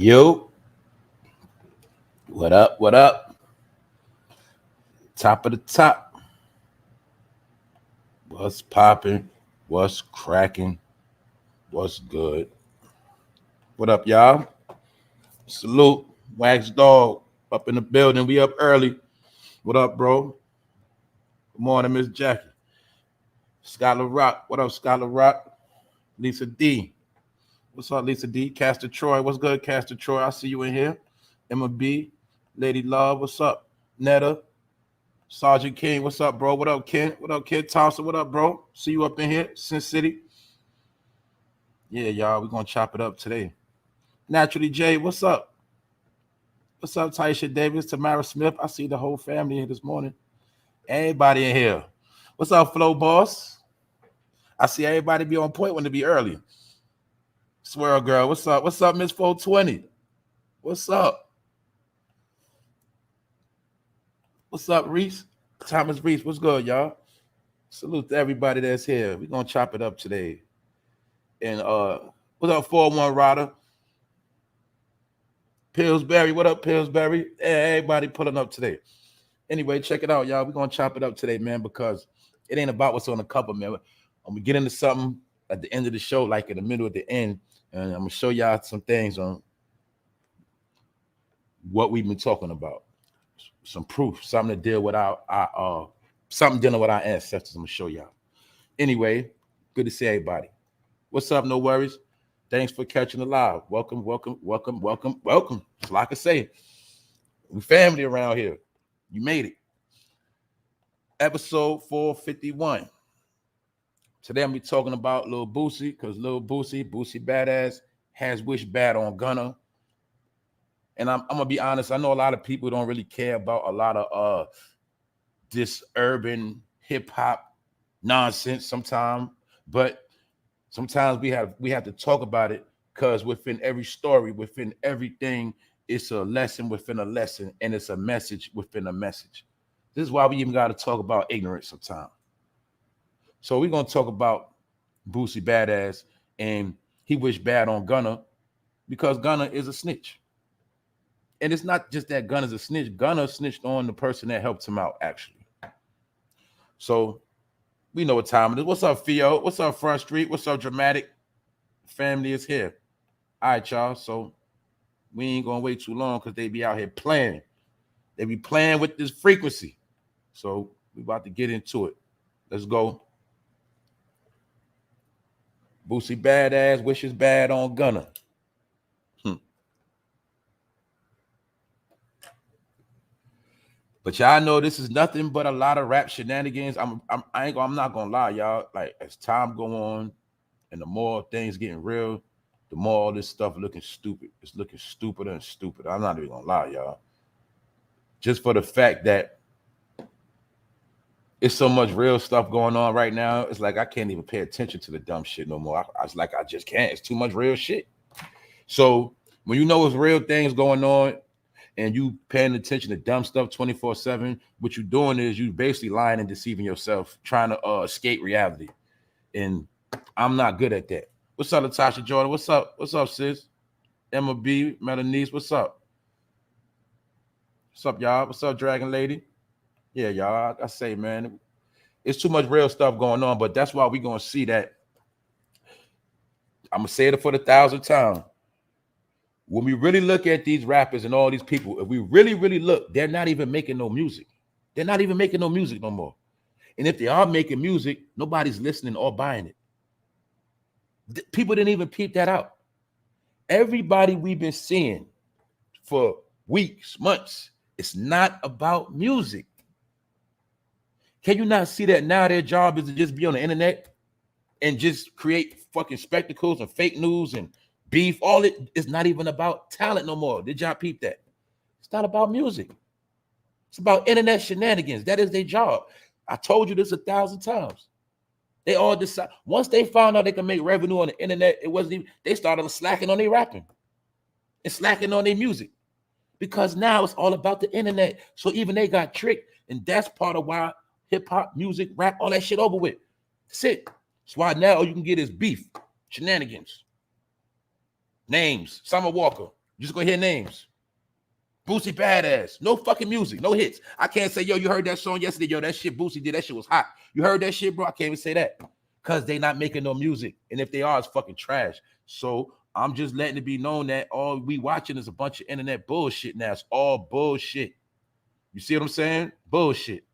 Yo, what up? What up? Top of the top. What's popping? What's cracking? What's good? What up, y'all? Salute. Wax Dog up in the building. We up early. What up, bro? Good morning, Miss Jackie. Skylar Rock. What up, Skylar Rock? Lisa D. What's up, Lisa D? Castor Troy. What's good, Castor Troy? I see you in here. Emma B. Lady Love. What's up? Netta. Sergeant King, what's up, bro? What up, Ken? What up, Ken Thompson? What up, bro? See you up in here, Sin City. Yeah, y'all, we're gonna chop it up today. Naturally J, what's up? What's up, Taisha Davis, Tamara Smith? I see the whole family here this morning. Everybody in here. What's up, Flo Boss? I see everybody be on point when to be early. Swirl Girl, what's up? What's up, Miss 420? What's up? What's up, Reese? Thomas Reese, what's good, y'all? Salute to everybody that's here. We're gonna chop it up today. And what's up, 4-1 Rider? Pillsbury, what up, Pillsbury? Hey, everybody pulling up today. Anyway, check it out, y'all. We're gonna chop it up today, man, because it ain't about what's on the cover, man. I'm gonna get into something at the end of the show, like in the middle at the end, and I'm gonna show y'all some things on what we've been talking about. Some proof, something to deal with our something dealing with our ancestors. I'm gonna show y'all. Anyway, good to see everybody. What's up? No worries. Thanks for catching the live. Welcome, welcome, welcome, welcome, welcome. So like I say, we family around here. You made it. Episode 451. Today I'm be talking about Lil Boosie, because Lil Boosie Badazz has wished bad on Gunna. And I'm gonna be honest, I know a lot of people don't really care about a lot of this urban hip-hop nonsense sometimes, but sometimes we have to talk about it, because within every story, within everything, it's a lesson within a lesson, and it's a message within a message. This is why we even got to talk about ignorance sometimes. So we're gonna talk about Boosie Badazz, and he wished bad on Gunna because Gunna is a snitch. And it's not just that Gunna's a snitch. Gunna snitched on the person that helped him out, actually. So we know what time it is. What's up, Theo? What's up, Front Street? What's up, Dramatic? Family is here. All right, y'all. So we ain't gonna wait too long, because they be out here playing. They be playing with this frequency. So we about to get into it. Let's go. Boosie Badazz wishes bad on Gunna. But y'all know this is nothing but a lot of rap shenanigans. I'm not gonna lie, y'all. Like, as time go on, and the more things getting real, the more all this stuff looking stupid. It's looking stupider and stupider. I'm not even gonna lie, y'all. Just for the fact that it's so much real stuff going on right now, it's like I can't even pay attention to the dumb shit no more. I just can't. It's too much real shit. So when you know it's real things going on, and you paying attention to dumb stuff 24/7, what you're doing is you basically lying and deceiving yourself, trying to escape reality. And I'm not good at that. What's up, Natasha Jordan? What's up? What's up, sis? Emma B, Melanice, what's up? What's up, y'all? What's up, Dragon Lady? Yeah, y'all, I say, man, it's too much real stuff going on, but that's why we're going to see that. I'm going to say it for the 1,000th time. When we really look at these rappers and all these people, if we really, really look, they're not even making no music. They're not even making no music no more. And if they are making music, nobody's listening or buying it. People didn't even peep that out. Everybody we've been seeing for weeks, months, it's not about music. Can you not see that now their job is to just be on the internet and just create fucking spectacles and fake news and beef? All it is not even about talent no more. Did y'all peep that? It's not about music. It's about internet shenanigans. That is their job. I told you this 1,000 times. They all decide. Once they found out they can make revenue on the internet, it wasn't even, they started slacking on their rapping and slacking on their music, because now it's all about the internet. So even they got tricked, and that's part of why hip-hop, music, rap, all that shit over with. That's it. That's why now all you can get is beef, shenanigans, names, Summer Walker, You just gonna hear names. Boosie BadaZz. No fucking music, no hits. I can't say, yo, you heard that song yesterday, yo, that shit Boosie did, that shit was hot. You heard that shit, bro? I can't even say that because they not making no music. And if they are, it's fucking trash. So I'm just letting it be known that all we watching is a bunch of internet bullshit now. It's all bullshit. You see what I'm saying? Bullshit.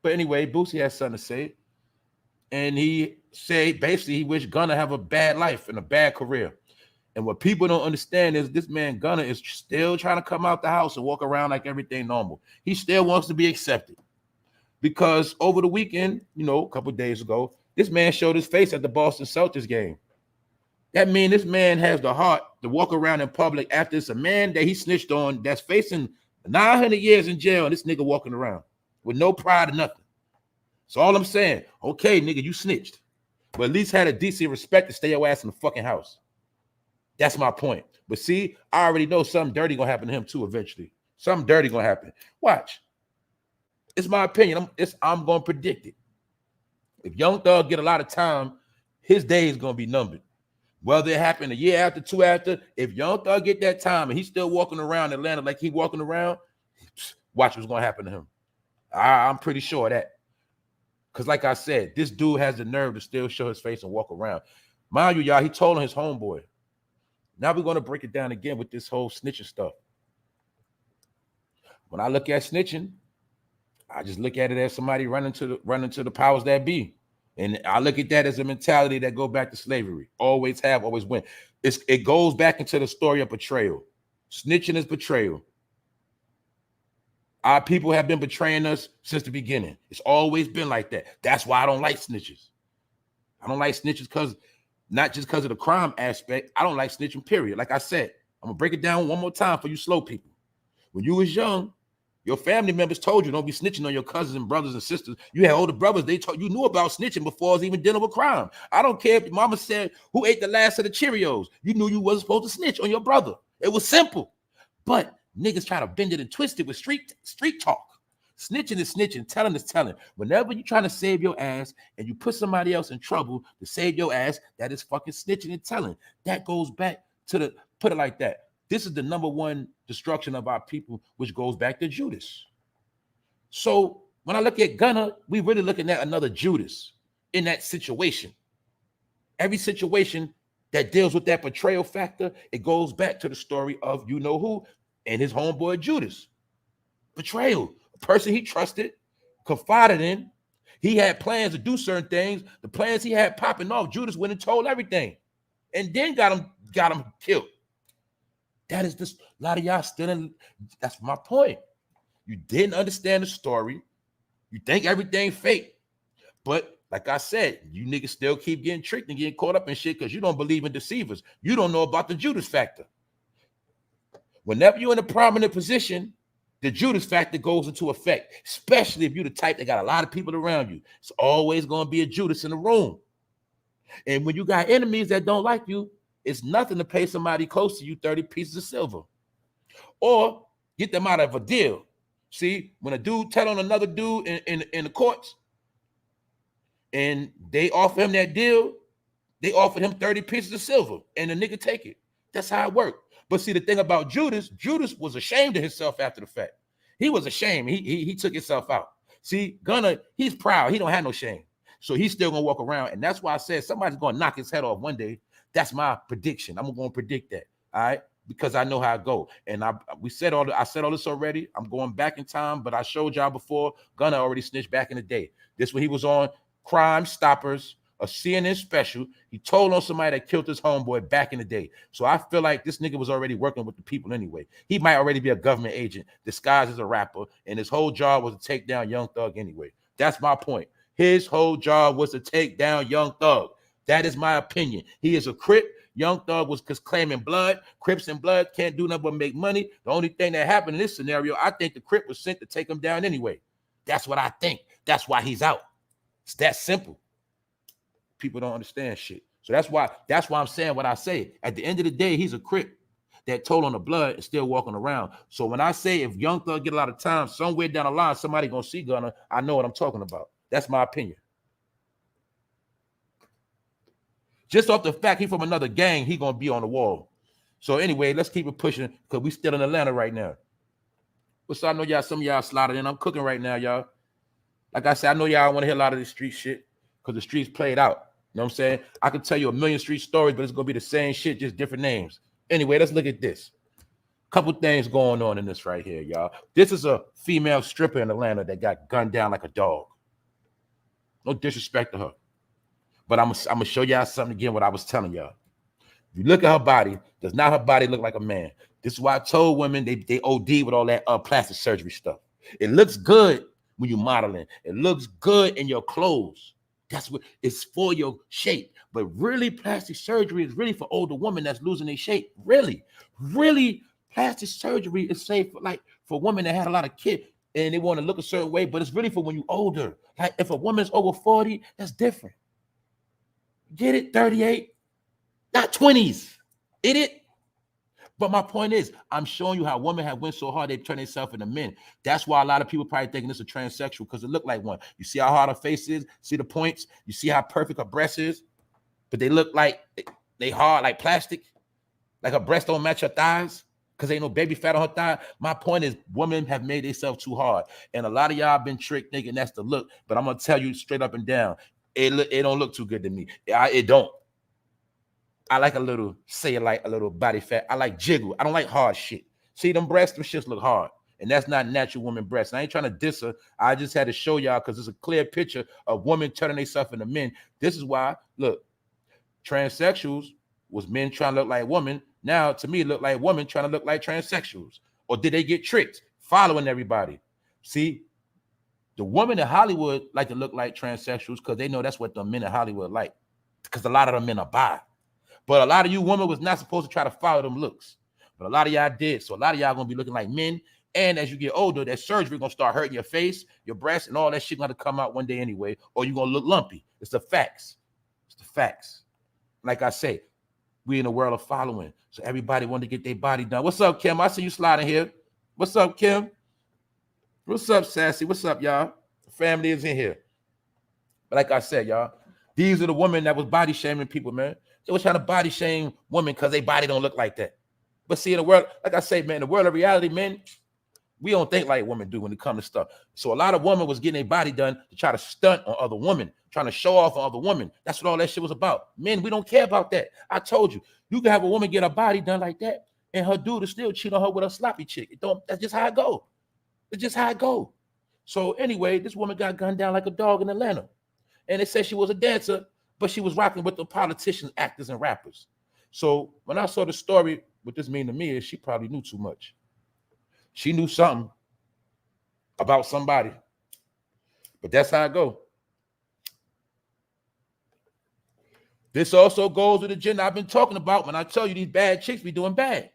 But anyway, Boosie has something to say. And he said, basically, he wished Gunna have a bad life and a bad career. And what people don't understand is this man Gunna is still trying to come out the house and walk around like everything normal. He still wants to be accepted. Because over the weekend, you know, a couple of days ago, this man showed his face at the Boston Celtics game. That means this man has the heart to walk around in public after it's a man that he snitched on that's facing 900 years in jail, and this nigga walking around with no pride or nothing. So all I'm saying, okay, nigga, you snitched, but at least had a decent respect to stay your ass in the fucking house. That's my point. But see, I already know something dirty gonna happen to him too eventually. Something dirty gonna happen. Watch. It's my opinion. I'm gonna predict it. If Young Thug get a lot of time, his day is gonna be numbered. Whether it happened a year after, two after, if Young Thug get that time and he's still walking around Atlanta like he walking around, watch what's gonna happen to him. I'm pretty sure of that. Because like I said, this dude has the nerve to still show his face and walk around. Mind you, y'all, he told on his homeboy. Now we're going to break it down again with this whole snitching stuff. When I look at snitching, I just look at it as somebody running to the powers that be. And I look at that as a mentality that go back to slavery. Always have, always win. It goes back into the story of betrayal. Snitching is betrayal. Our people have been betraying us since the beginning. It's always been like that. That's why I don't like snitches. I don't like snitches because not just because of the crime aspect. I don't like snitching, period. Like I said, I'm going to break it down one more time for you slow people. When you was young, your family members told you don't be snitching on your cousins and brothers and sisters. You had older brothers. They told you knew about snitching before it was even dealing with crime. I don't care if your mama said, who ate the last of the Cheerios? You knew you wasn't supposed to snitch on your brother. It was simple. But niggas try to bend it and twist it with street talk. Snitching is snitching, telling is telling. Whenever you're trying to save your ass and you put somebody else in trouble to save your ass, that is fucking snitching and telling. That goes back to the, put it like that. This is the number one destruction of our people, which goes back to Judas. So when I look at Gunna, we really looking at another Judas in that situation. Every situation that deals with that betrayal factor, it goes back to the story of you know who and his homeboy Judas. Betrayal. A person he trusted, confided in. He had plans to do certain things. The plans he had popping off, Judas went and told everything. And then got him killed. That is this, a lot of y'all still in, that's my point. You didn't understand the story. You think everything fake. But like I said, you niggas still keep getting tricked and getting caught up in shit because you don't believe in deceivers. You don't know about the Judas factor. Whenever you're in a prominent position, the Judas factor goes into effect, especially if you're the type that got a lot of people around you. It's always going to be a Judas in the room. And when you got enemies that don't like you, it's nothing to pay somebody close to you 30 pieces of silver or get them out of a deal. See, when a dude tell on another dude in the courts and they offer him that deal, they offered him 30 pieces of silver and the nigga take it. That's how it worked. But see, the thing about Judas was ashamed of himself after the fact. He was ashamed. He took himself out. See, Gunna, he's proud. He don't have no shame. So he's still going to walk around. And that's why I said somebody's going to knock his head off one day. That's my prediction. I'm going to predict that. All right. Because I know how it go. And I said all this already. I'm going back in time, but I showed y'all before. Gunna already snitched back in the day. This when he was on Crime Stoppers, a CNN special. He told on somebody that killed his homeboy back in the day. So I feel like this nigga was already working with the people anyway. He might already be a government agent disguised as a rapper, and his whole job was to take down Young Thug anyway. That's my point. His whole job was to take down Young Thug. That is my opinion. He is a Crip. Young Thug was claiming blood. Crips and blood can't do nothing but make money. The only thing that happened in this scenario, I think the Crip was sent to take him down anyway. That's what I think. That's why he's out. It's that simple. People don't understand shit. So that's why I'm saying what I say. At the end of the day, he's a Crip that told on the blood and still walking around. So when I say if Young Thug get a lot of time, somewhere down the line, somebody gonna see Gunna, I know what I'm talking about. That's my opinion. Just off the fact he from another gang, he gonna be on the wall. So anyway, let's keep it pushing because we still in Atlanta right now. What's I know y'all, some of y'all slotted in. I'm cooking right now, y'all. Like I said, I know y'all want to hear a lot of this street shit because the streets played out. You know what I'm saying? I can tell you a million street stories, but it's going to be the same shit, just different names. Anyway, let's look at this. Couple things going on in this right here, y'all. This is a female stripper in Atlanta that got gunned down like a dog. No disrespect to her. But I'm going to show y'all something again, what I was telling y'all. If you look at her body, does not her body look like a man? This is why I told women they OD with all that plastic surgery stuff. It looks good when you're modeling. It looks good in your clothes. That's what it's for, your shape. But really, plastic surgery is really for older women that's losing their shape. Really, plastic surgery is safe for women that had a lot of kids and they want to look a certain way, but it's really for when you're older. Like if a woman's over 40, that's different. Get it? 38, not 20s. Idiot. But my point is, I'm showing you how women have went so hard they turn themselves into men. That's why a lot of people probably thinking this is a transsexual because it looked like one. You see how hard her face is? See the points? You see how perfect her breast is? But they look like they hard like plastic. Like her breast don't match her thighs because ain't no baby fat on her thigh. My point is, women have made themselves too hard. And a lot of y'all been tricked thinking that's the look. But I'm going to tell you straight up and down, it don't look too good to me. It don't. I like a little body fat. I like jiggle. I don't like hard shit. See them breasts, them shits look hard. And that's not natural woman breasts. I ain't trying to diss her. I just had to show y'all because it's a clear picture of women turning themselves into men. This is why, look, transsexuals was men trying to look like women. Now, to me, it look like women trying to look like transsexuals. Or did they get tricked? Following everybody. See, the women in Hollywood like to look like transsexuals because they know that's what the men in Hollywood like. Because a lot of them men are bi. But a lot of you women was not supposed to try to follow them looks. But a lot of y'all did. So a lot of y'all going to be looking like men. And as you get older, that surgery going to start hurting your face, your breasts, and all that shit going to come out one day anyway. Or you're going to look lumpy. It's the facts. It's the facts. Like I say, we in a world of following. So everybody want to get their body done. What's up, Kim? I see you sliding here. What's up, Kim? What's up, Sassy? What's up, y'all? The family is in here. But like I said, y'all, these are the women that was body shaming people, man. They was trying to body shame women because their body don't look like that. But see, in the world, like I say, man, the world of reality, men, we don't think like women do when it comes to stuff. So a lot of women was getting their body done to try to stunt on other women, trying to show off on other women. That's what all that shit was about. Men, we don't care about that. I told you, you can have a woman get her body done like that, and her dude will still cheat on her with a sloppy chick. That's just how it go. It's just how it go. So anyway, this woman got gunned down like a dog in Atlanta. And they said she was a dancer, but she was rocking with the politicians, actors, and rappers. So when I saw the story, what this mean to me is she probably knew too much. She knew something about somebody. But that's how it go. This also goes with the gender I've been talking about when I tell you these bad chicks be doing bad.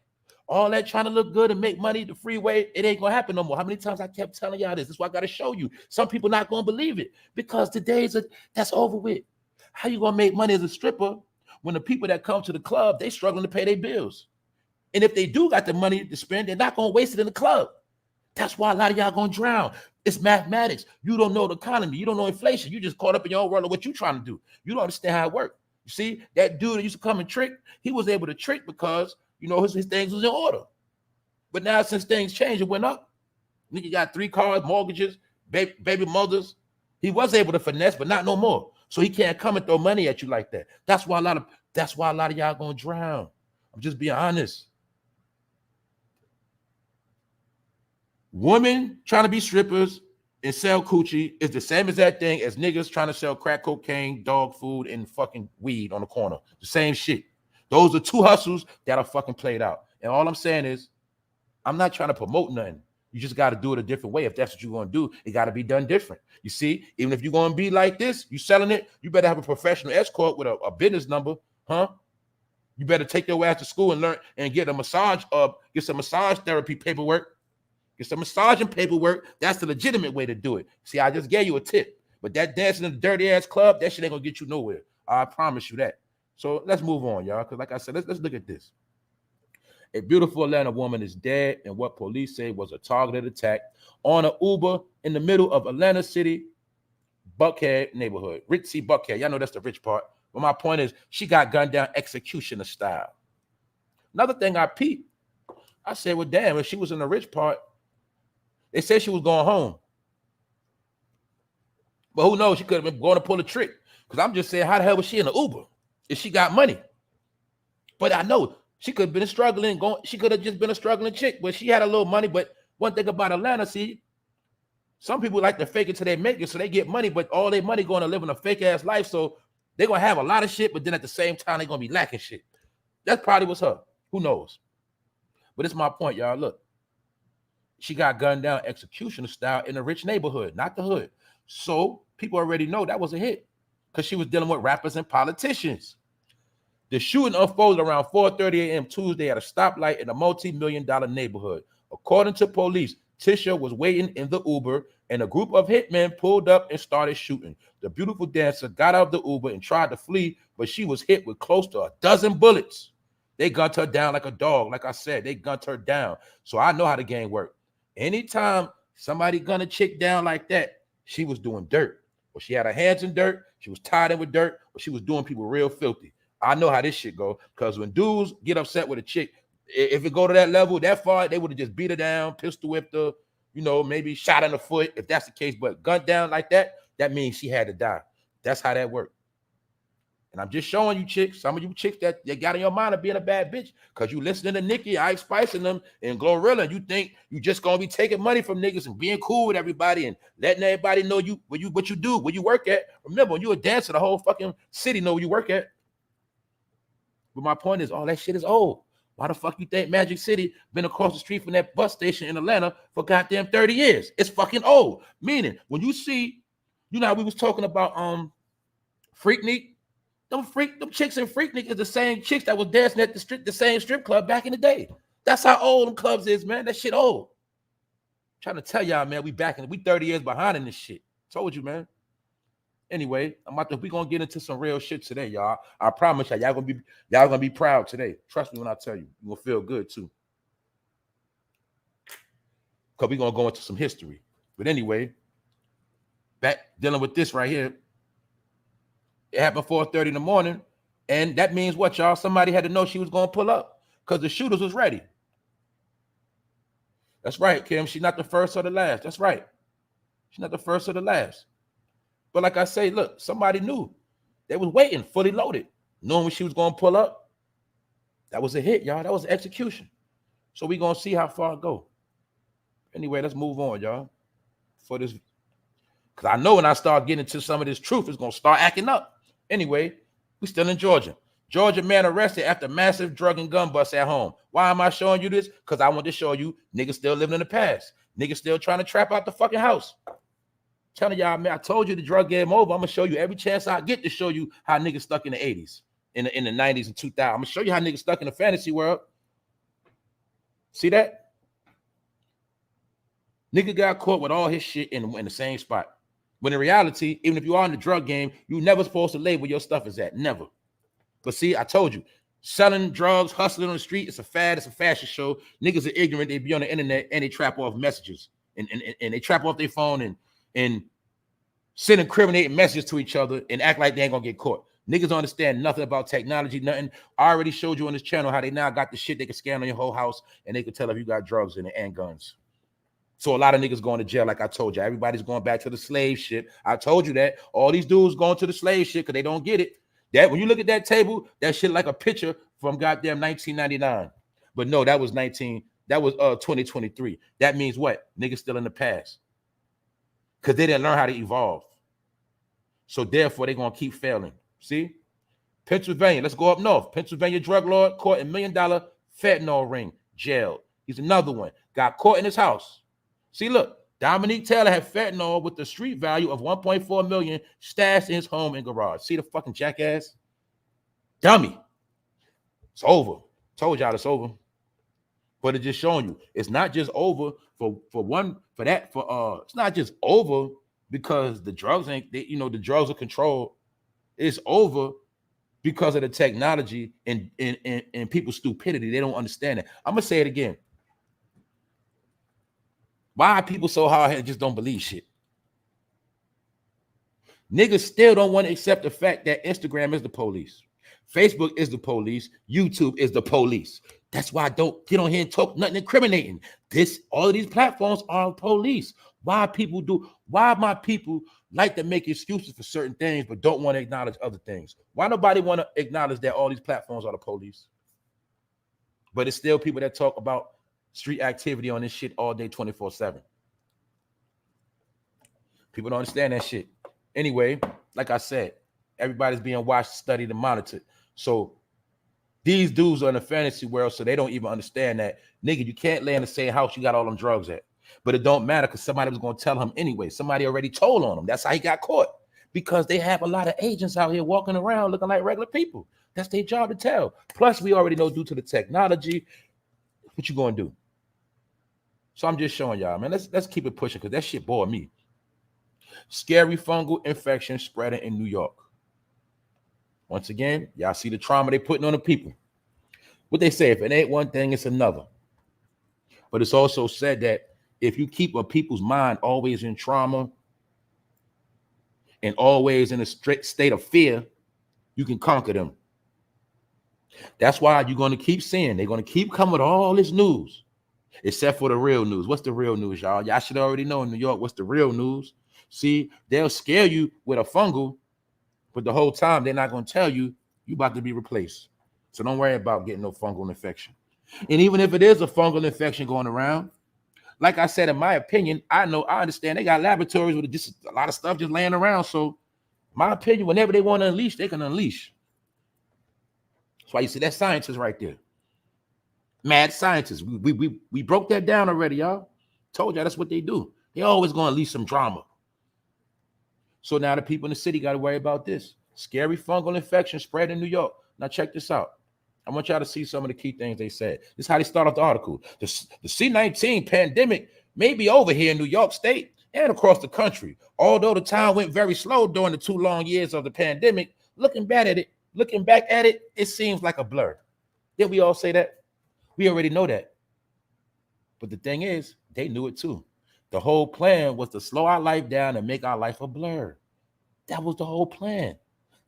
All that trying to look good and make money the freeway, it ain't gonna happen no more. How many times I kept telling y'all this? This is why I gotta show you. Some people not gonna believe it because that's over with. How you gonna make money as a stripper when the people that come to the club, they struggling to pay their bills? And if they do got the money to spend, they're not gonna waste it in the club. That's why a lot of y'all gonna drown. It's mathematics. You don't know the economy. You don't know inflation. You just caught up in your own world of what you're trying to do. You don't understand how it works. You see, that dude that used to come and trick, he was able to trick because, you know, his things was in order. But now since things changed, it went up. Nigga got 3 cars, mortgages, baby mothers. He was able to finesse, but not no more. So he can't come and throw money at you like that. That's why a lot of y'all gonna drown. I'm just being honest. Women trying to be strippers and sell coochie is the same as that thing as niggas trying to sell crack cocaine, dog food, and fucking weed on the corner. The same shit. Those are 2 hustles that are fucking played out. And all I'm saying is, I'm not trying to promote nothing. You just got to do it a different way. If that's what you're going to do, it got to be done different. You see, even if you're going to be like this, you selling it, you better have a professional escort with a business number, huh? You better take your ass to school and learn and get a massage, get some massage therapy paperwork. Get some massaging paperwork. That's the legitimate way to do it. See, I just gave you a tip. But that dancing in the dirty ass club, that shit ain't gonna get you nowhere. I promise you that. So let's move on, y'all. Because like I said, let's look at this. A beautiful Atlanta woman is dead in what police say was a targeted attack on an Uber in the middle of Atlanta City, Buckhead neighborhood. Ritzy Buckhead. Y'all know that's the rich part. But my point is, she got gunned down executioner style. Another thing I peeped, I said, well, damn, if she was in the rich part, they said she was going home. But who knows? She could have been going to pull a trick. Because I'm just saying, how the hell was she in an Uber if she got money? But I know she could have been struggling. She could have just been a struggling chick, but she had a little money. But one thing about Atlanta, see, some people like to fake it till they make it, so they get money, but all their money going to live in a fake ass life. So they're gonna have a lot of shit, but then at the same time, they're gonna be lacking shit. That's probably what's her. Who knows? But it's my point, y'all. Look, she got gunned down executioner style in a rich neighborhood, not the hood. So people already know that was a hit because she was dealing with rappers and politicians. The shooting unfolded around 4:30 a.m. Tuesday at a stoplight in a multi-million-dollar neighborhood. According to police, Tisha was waiting in the Uber, and a group of hitmen pulled up and started shooting. The beautiful dancer got out of the Uber and tried to flee, but she was hit with close to a dozen bullets. They gunned her down like a dog. Like I said, they gunned her down. So I know how the game worked. Anytime somebody gunned a chick down like that, she was doing dirt. Or she had her hands in dirt, she was tied in with dirt, or she was doing people real filthy. I know how this shit go, because when dudes get upset with a chick, if it go to that level, that far, they would have just beat her down, pistol whipped her, maybe shot in the foot, if that's the case. But gunned down like that, that means she had to die. That's how that worked. And I'm just showing you chicks, some of you chicks that got in your mind of being a bad bitch, because you listening to Nicki, Ice Spice and them, and Glorilla, and you think you just gonna be taking money from niggas and being cool with everybody and letting everybody know what you do, where you work at. Remember, when you a dancer, the whole fucking city know where you work at. But my point is, all that shit is old. Why the fuck you think Magic City been across the street from that bus station in Atlanta for goddamn 30 years? It's fucking old. Meaning, when you see, how we was talking about Freaknik, them chicks in Freaknik is the same chicks that was dancing at the same strip club back in the day. That's how old them clubs is, man. That shit old. I'm trying to tell y'all, man, we 30 years behind in this shit. Told you, man. Anyway, we gonna get into some real shit today, y'all. I promise y'all gonna be proud today. Trust me when I tell you, you gonna feel good too. Because we're gonna go into some history. But anyway, back dealing with this right here. It happened 4:30 in the morning, and that means what, y'all? Somebody had to know she was gonna pull up because the shooters was ready. That's right, Kim. She's not the first or the last. That's right. She's not the first or the last. But like I say, look, somebody knew. They was waiting, fully loaded, knowing when she was going to pull up. That was a hit, y'all. That was an execution. So we going to see how far it go. Anyway, let's move on, y'all. For this, because I know when I start getting into some of this truth, it's going to start acting up. Anyway, we still in Georgia. Georgia man arrested after massive drug and gun bust at home. Why am I showing you this? Because I want to show you niggas still living in the past. Niggas still trying to trap out the fucking house. Telling y'all, man, I told you the drug game over. I'm gonna show you every chance I get to show you how niggas stuck in the 80s, in the 90s and 2000s. I'm gonna show you how niggas stuck in the fantasy world. See that? Nigga got caught with all his shit in the same spot. When in reality, even if you are in the drug game, you never supposed to label where your stuff is at. Never. But see, I told you, selling drugs, hustling on the street, it's a fad, it's a fashion show. Niggas are ignorant, they be on the internet and they trap off messages. And they trap off their phone and send incriminating messages to each other and act like they ain't gonna get caught. Niggas don't understand nothing about technology, nothing. I already showed you on this channel how they now got the shit they can scan on your whole house and they can tell if you got drugs in it and guns. So a lot of niggas going to jail, like I told you. Everybody's going back to the slave shit. I told you that. All these dudes going to the slave shit because they don't get it. That when you look at that table, that shit like a picture from goddamn 1999. But no, that was 2023. That means what? Niggas still in the past. Because they didn't learn how to evolve. So therefore, they're going to keep failing. See? Pennsylvania, let's go up north. Pennsylvania drug lord caught in $1 million fentanyl ring, jailed. He's another one. Got caught in his house. See, look, Dominique Taylor had fentanyl with the street value of $1.4 million stashed in his home and garage. See the fucking jackass? Dummy. It's over. Told y'all it's over. But it's just showing you it's not just over it's not just over because the drugs the drugs are controlled. It's over because of the technology and people's stupidity. They don't understand it. I'm gonna say it again. Why are people so hard and just don't believe shit? Niggas still don't want to accept the fact that Instagram is the police. Facebook is the police. YouTube is the police. That's why I don't get on here and talk nothing incriminating. All of these platforms are police. Why my people like to make excuses for certain things, but don't want to acknowledge other things? Why nobody want to acknowledge that all these platforms are the police? But it's still people that talk about street activity on this shit all day, 24/7. People don't understand that shit. Anyway, like I said, everybody's being watched, studied, and monitored. So these dudes are in a fantasy world, so they don't even understand that, nigga, you can't lay in the same house you got all them drugs at. But it don't matter because somebody was going to tell him anyway. Somebody already told on him. That's how he got caught. Because they have a lot of agents out here walking around looking like regular people. That's their job to tell. Plus, we already know due to the technology, what you going to do? So I'm just showing y'all, man. Let's keep it pushing because that shit bored me. Scary fungal infection spreading in New York. Once again, y'all see the trauma they putting on the people. What they say, if it ain't one thing, it's another. But it's also said that if you keep a people's mind always in trauma and always in a strict state of fear, you can conquer them. That's why you're going to keep seeing. They're going to keep coming with all this news, except for the real news. What's the real news, y'all? Y'all should already know in New York what's the real news. See, they'll scare you with a fungal, but the whole time they're not going to tell you you're about to be replaced. So don't worry about getting no fungal infection. And even if it is a fungal infection going around, like I said, in my opinion, I understand they got laboratories with just a lot of stuff just laying around. So my opinion, whenever they want to unleash, they can unleash. That's why you see that scientist right there. Mad scientists. We broke that down already, y'all. Told y'all that's what they do. They always going to unleash some drama. So now the people in the city got to worry about this. Scary fungal infection spread in New York. Now check this out. I want y'all to see some of the key things they said. This is how they start off the article. The C-19 pandemic may be over here in New York State and across the country. Although the time went very slow during the 2 long years of the pandemic, looking back at it, it seems like a blur. Did we all say that? We already know that. But the thing is, they knew it too. The whole plan was to slow our life down and make our life a blur. That was the whole plan.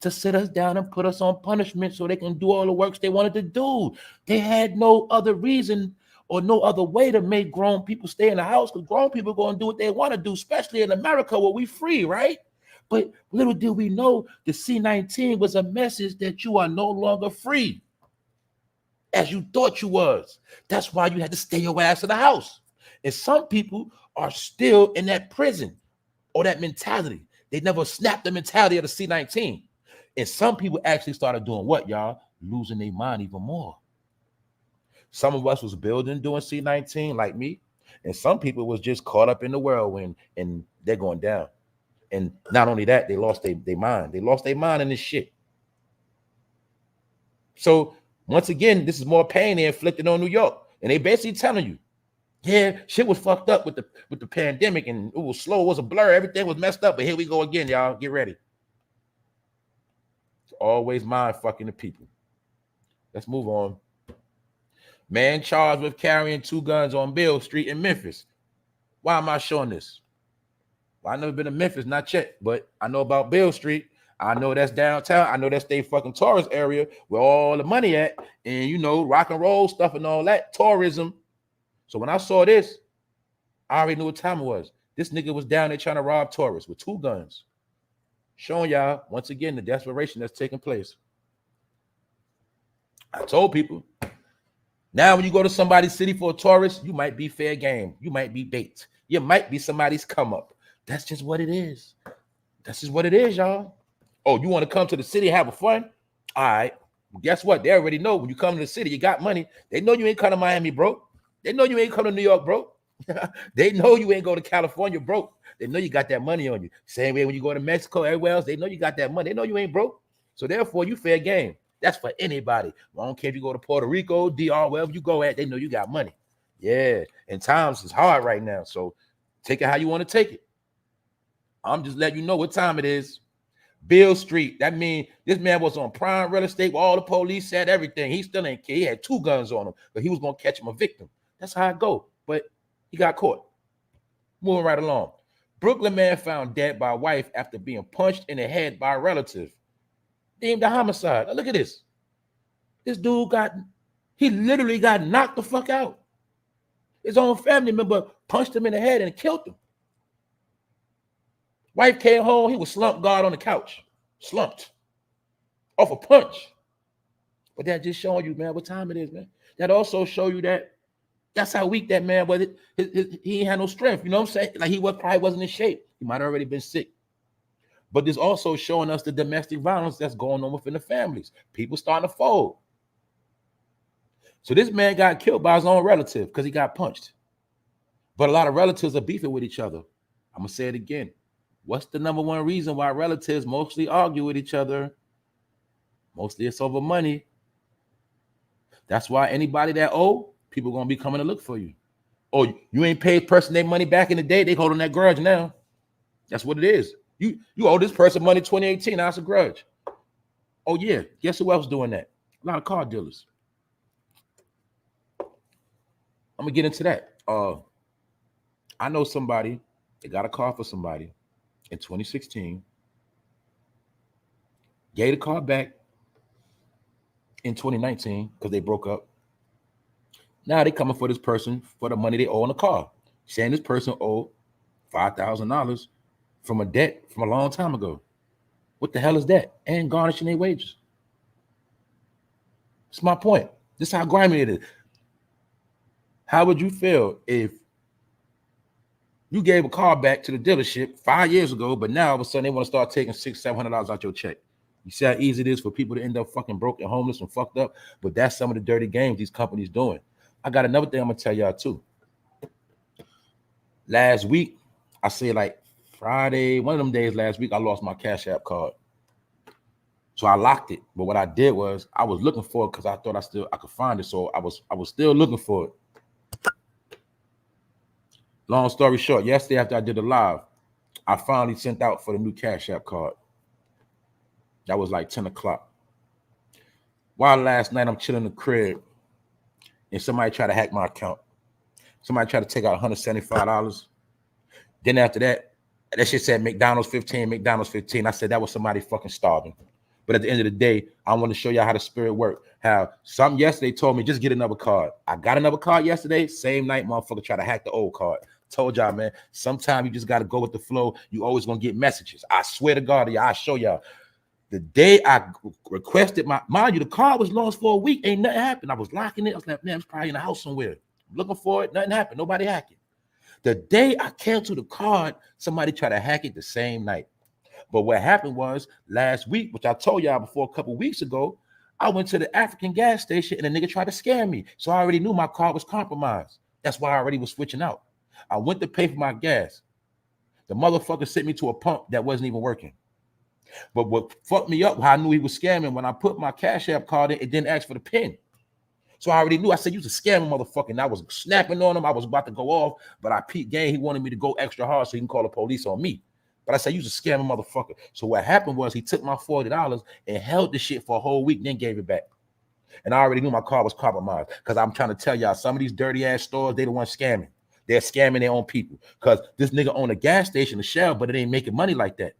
To sit us down and put us on punishment so they can do all the works they wanted to do. They had no other reason or no other way to make grown people stay in the house, because grown people are going to do what they want to do, especially in America where we free, right? But little did we know the C-19 was a message that you are no longer free as you thought you was. That's why you had to stay your ass in the house. And some people are still in that prison or that mentality. They never snapped the mentality of the C-19. And some people actually started doing what, y'all? Losing their mind even more. Some of us was building doing C-19 like me, and some people was just caught up in the whirlwind and they're going down. And not only that, they lost their mind. They lost their mind in this shit. So once again, this is more pain they inflicted on New York. And they basically telling you, yeah, shit was fucked up with the pandemic, and it was slow, it was a blur, everything was messed up. But here we go again, y'all. Get ready. It's always mind fucking the people. Let's move on. Man charged with carrying 2 guns on Beale Street in Memphis. Why am I showing this? Well, I've never been to Memphis, not yet, but I know about Beale Street. I know that's downtown. I know that's their fucking tourist area where all the money at, and you know, rock and roll stuff and all that, tourism. So when I saw this, I already knew what time it was. This nigga was down there trying to rob tourists with 2 guns. Showing y'all, once again, the desperation that's taking place. I told people, now when you go to somebody's city for a tourist, you might be fair game. You might be bait. You might be somebody's come up. That's just what it is. That's just what it is, y'all. Oh, you want to come to the city and have a fun? All right. Well, guess what? They already know when you come to the city, you got money. They know you ain't come to Miami broke. They know you ain't come to New York broke. They know you ain't go to California broke. They know you got that money on you. Same way when you go to Mexico, everywhere else, they know you got that money. They know you ain't broke. So therefore, you fair game. That's for anybody. I don't care if you go to Puerto Rico, DR, wherever you go at, they know you got money. Yeah. And times is hard right now. So take it how you want to take it. I'm just letting you know what time it is. Beale Street. That means this man was on prime real estate where all the police said everything. He still ain't care. He had 2 guns on him, but he was going to catch him a victim. That's how it go. But he got caught. Moving right along. Brooklyn man found dead by wife after being punched in the head by a relative. Deemed a homicide. Now look at this. This dude got He literally got knocked the fuck out. His own family member punched him in the head and killed him. Wife came home, he was slumped guard on the couch. Slumped. Off a punch. But that just showing you, man, what time it is, man. That also show you that that's how weak that man was. He ain't had no strength. You know what I'm saying? Like he probably wasn't in shape. He might have already been sick. But this also showing us the domestic violence that's going on within the families. People starting to fold. So this man got killed by his own relative because he got punched. But a lot of relatives are beefing with each other. I'm going to say it again. What's the number one reason why relatives mostly argue with each other? Mostly it's over money. That's why anybody that owe, people going to be coming to look for you. Oh, you ain't paid person their money back in the day. They holding that grudge now. That's what it is. You owe this person money 2018. Now it's a grudge. Oh, yeah. Guess who else doing that? A lot of car dealers. I'm going to get into that. I know somebody that got a car for somebody in 2016. Gave the car back in 2019 because they broke up. Now they coming for this person for the money they owe on the car. Saying this person owed $5,000 from a debt from a long time ago. What the hell is that? And garnishing their wages. That's my point. This is how grimy it is. How would you feel if you gave a car back to the dealership 5 years ago, but now all of a sudden they want to start taking $600-$700 out your check? You see how easy it is for people to end up fucking broke and homeless and fucked up? But that's some of the dirty games these companies doing. I got another thing I'm going to tell y'all too. Last week, I say like Friday, one of them days last week, I lost my Cash App card. So I locked it. But what I did was I was looking for it because I thought I could find it. So I was still looking for it. Long story short, yesterday after I did the live, I finally sent out for the new Cash App card. That was like 10 o'clock. While last night I'm chilling in the crib and somebody tried to hack my account. Somebody tried to take out $175. Then after that shit said McDonald's 15, McDonald's 15. I said that was somebody fucking starving. But at the end of the day, I want to show y'all how the spirit worked. How some yesterday told me just get another card. I got another card yesterday. Same night, motherfucker tried to hack the old card. Told y'all, man, sometimes you just got to go with the flow. You always going to get messages. I swear to God, y'all, I show y'all. The day I requested mind you, the card was lost for a week. Ain't nothing happened. I was locking it. I was like, man, it's probably in the house somewhere. I'm looking for it. Nothing happened. Nobody hacked it. The day I canceled the card, somebody tried to hack it the same night. But what happened was last week, which I told y'all before a couple weeks ago, I went to the African gas station and a nigga tried to scam me. So I already knew my car was compromised. That's why I already was switching out. I went to pay for my gas. The motherfucker sent me to a pump that wasn't even working. But what fucked me up, I knew he was scamming. When I put my Cash App card in, it didn't ask for the PIN. So I already knew. I said, you was a scamming motherfucker. And I was snapping on him. I was about to go off, but I peeped game. He wanted me to go extra hard so he can call the police on me. But I said, you was a scamming motherfucker. So what happened was he took my $40 and held the shit for a whole week, then gave it back. And I already knew my car was compromised because I'm trying to tell y'all, some of these dirty ass stores, they the ones scamming. They're scamming their own people because this nigga own a gas station, a Shell, but it ain't making money like that.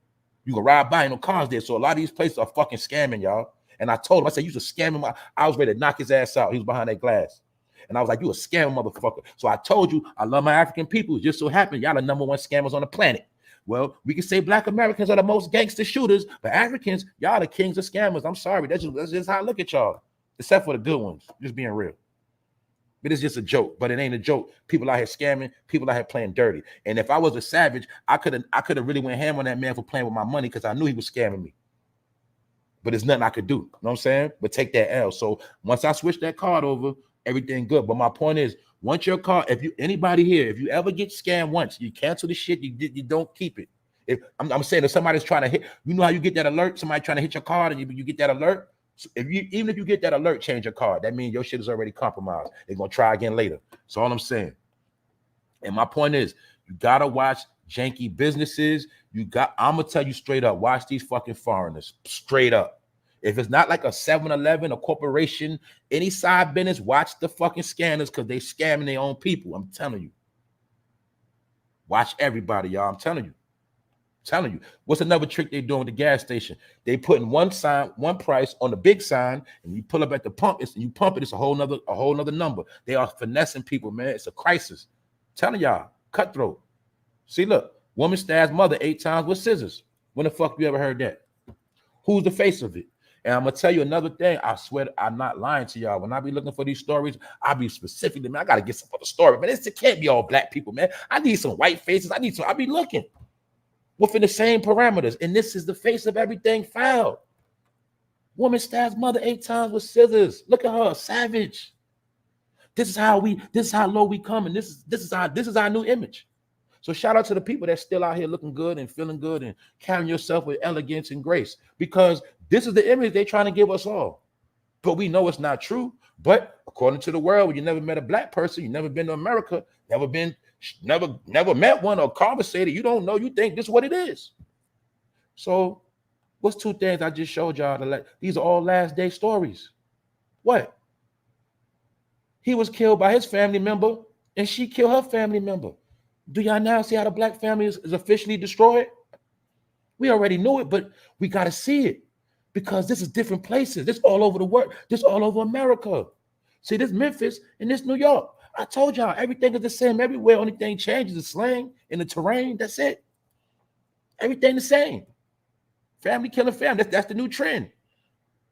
You can ride by, no cars there. So a lot of these places are fucking scamming, y'all. And I told him, I said, you was a scamming. I was ready to knock his ass out. He was behind that glass. And I was like, you a scamming motherfucker. So I told you, I love my African people. It just so happened, y'all the number one scammers on the planet. Well, we can say Black Americans are the most gangster shooters, but Africans, y'all the kings of scammers. I'm sorry. That's just how I look at y'all. Except for the good ones. Just being real. But it's just a joke. But it ain't a joke. People out here scamming. People out here playing dirty. And if I was a savage, I could have really went ham on that man for playing with my money because I knew he was scamming me. But there's nothing I could do. You know what I'm saying? But take that L. So once I switch that card over, everything good. But my point is, once your card, if you ever get scammed once, you cancel the shit, you don't keep it. If I'm saying if somebody's trying to hit, you know how you get that alert, somebody trying to hit your card and you get that alert. So even if you get that alert, change your card. That means your shit is already compromised. They're gonna try again later. That's all I'm saying. And my point is, you gotta watch janky businesses. I'm gonna tell you straight up, watch these fucking foreigners. Straight up. If it's not like a 7-Eleven, a corporation, any side business, watch the fucking scammers because they scamming their own people. I'm telling you. Watch everybody, y'all. I'm telling you. Telling you. What's another trick they doing with the gas station? They putting one sign, one price on the big sign, and you pull up at the pump, and you pump it, it's a whole nother number. They are finessing people, man. It's a crisis. Telling y'all, cutthroat. See, look, woman stabs mother 8 times with scissors. When the fuck you ever heard that? Who's the face of it? And I'm gonna tell you another thing. I swear I'm not lying to y'all. When I be looking for these stories, I be specifically, man, I gotta get some for the story. Man, it can't be all black people, man. I need some white faces. I be looking within the same parameters. And this is the face of everything foul. Woman stabs mother 8 times with scissors. Look at her, savage. This is how low we come, and this is our new image. So shout out to the people that's still out here looking good and feeling good and carrying yourself with elegance and grace, because this is the image they're trying to give us all. But we know it's not true. But according to the world, when you never met a black person, you never been to America, never met one or conversated, you don't know, you think this is what it is. So what's 2 things I just showed y'all? These are all last day stories. What? He was killed by his family member and she killed her family member. Do y'all now see how the black family is officially destroyed? We already knew it, but we got to see it, because this is different places. This all over the world. This all over America. See, this Memphis and this New York. I told y'all, everything is the same everywhere. Only thing changes is slang and the terrain. That's it. Everything the same. Family killing family. That's the new trend.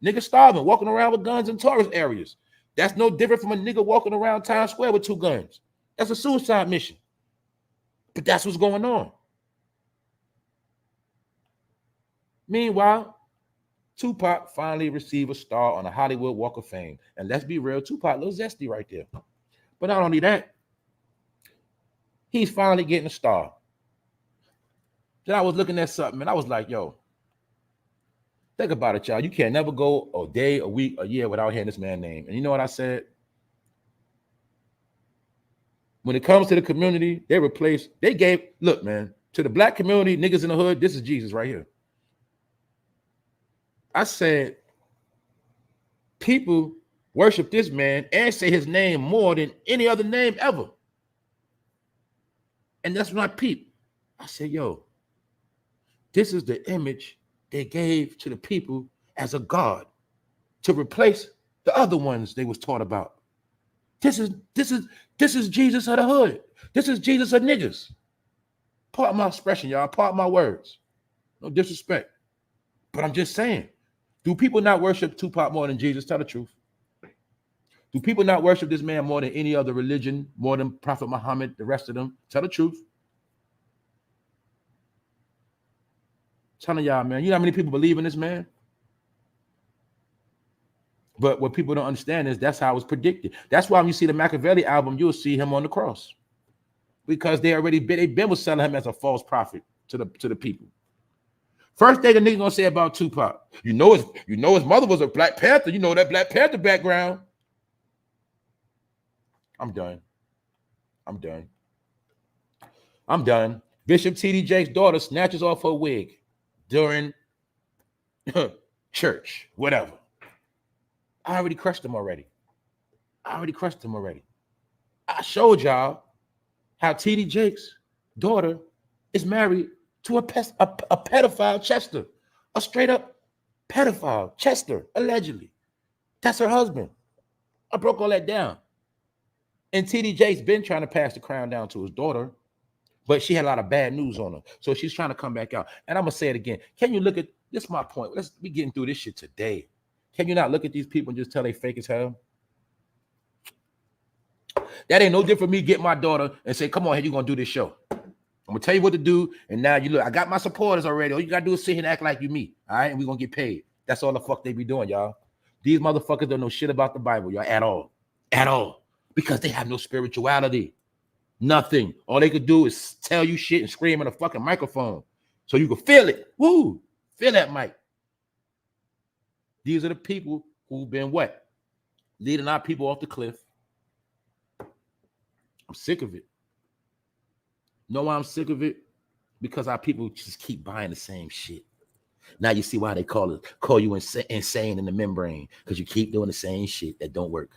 Niggas starving, walking around with guns in tourist areas. That's no different from a nigga walking around Times Square with 2 guns. That's a suicide mission. But that's what's going on. Meanwhile, Tupac finally received a star on the Hollywood Walk of Fame. And let's be real, Tupac, a little zesty right there. But not only that, he's finally getting a star. Then I was looking at something and I was like, yo, think about it, y'all. You can't never go a day, a week, a year without hearing this man's name. And you know what I said? When it comes to the community, look, man, to the black community, niggas in the hood, this is Jesus right here. I said, people worship this man and say his name more than any other name ever. And that's when I peeped. I said, yo, this is the image they gave to the people as a God to replace the other ones they was taught about. This is Jesus of the hood. This is Jesus of niggas. Part my expression, y'all. Part my words. No disrespect. But I'm just saying, do people not worship Tupac more than Jesus? Tell the truth. Do people not worship this man more than any other religion, more than Prophet Muhammad, the rest of them? Tell the truth. Telling y'all, man, you know how many people believe in this man? But what people don't understand is that's how it was predicted. That's why when you see the Machiavelli album, you'll see him on the cross, because they've been selling him as a false prophet to the people. First thing the nigga gonna say about Tupac, you know his mother was a Black Panther. You know that Black Panther background. I'm done. Bishop T.D. Jake's daughter snatches off her wig during church, whatever. I already crushed him already. I showed y'all how T.D. Jake's daughter is married to a pedophile, Chester. A straight up pedophile, Chester, allegedly. That's her husband. I broke all that down. And T.D. Jake's been trying to pass the crown down to his daughter, but she had a lot of bad news on her. So she's trying to come back out. And I'm going to say it again. Can you look at, this is my point. Let's be getting through this shit today. Can you not look at these people and just tell they fake as hell? That ain't no different from me getting my daughter and say, come on, here, you're going to do this show. I'm going to tell you what to do. And now you look, I got my supporters already. All you got to do is sit here and act like you me. All right. And we're going to get paid. That's all the fuck they be doing, y'all. These motherfuckers don't know shit about the Bible, y'all, at all. At all. Because they have no spirituality. Nothing. All they could do is tell you shit and scream in a fucking microphone so you can feel it. Woo. Feel that mic. These are the people who've been what? Leading our people off the cliff. I'm sick of it. Know why I'm sick of it? Because our people just keep buying the same shit. Now you see why they call you insane in the membrane, because you keep doing the same shit that don't work.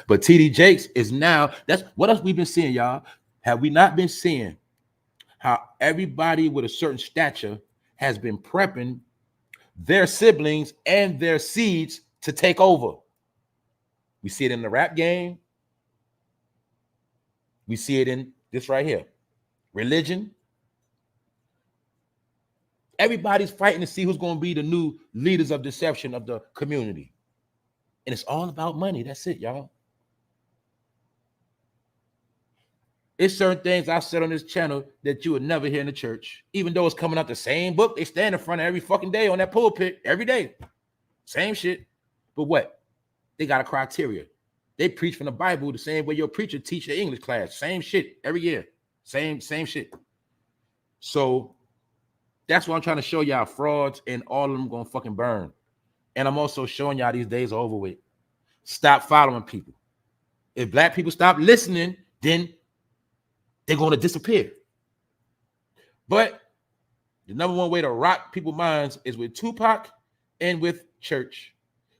But T.D. Jakes is now, that's what else we've been seeing, y'all. Have we not been seeing how everybody with a certain stature has been prepping their siblings and their seeds to take over. We see it in the rap game. We see it in this right here. Religion. Everybody's fighting to see who's going to be the new leaders of deception of the community. And it's all about money. That's it, y'all. It's certain things I said on this channel that you would never hear in the church. Even though it's coming out the same book, they stand in front of every fucking day on that pulpit, every day. Same shit. But what? They got a criteria. They preach from the Bible the same way your preacher teach your English class. Same shit every year. Same shit. So that's what I'm trying to show y'all. Frauds, and all of them gonna fucking burn. And I'm also showing y'all these days are over with. Stop following people. If black people stop listening, then they're going to disappear. But the number one way to rock people's minds is with Tupac and with church.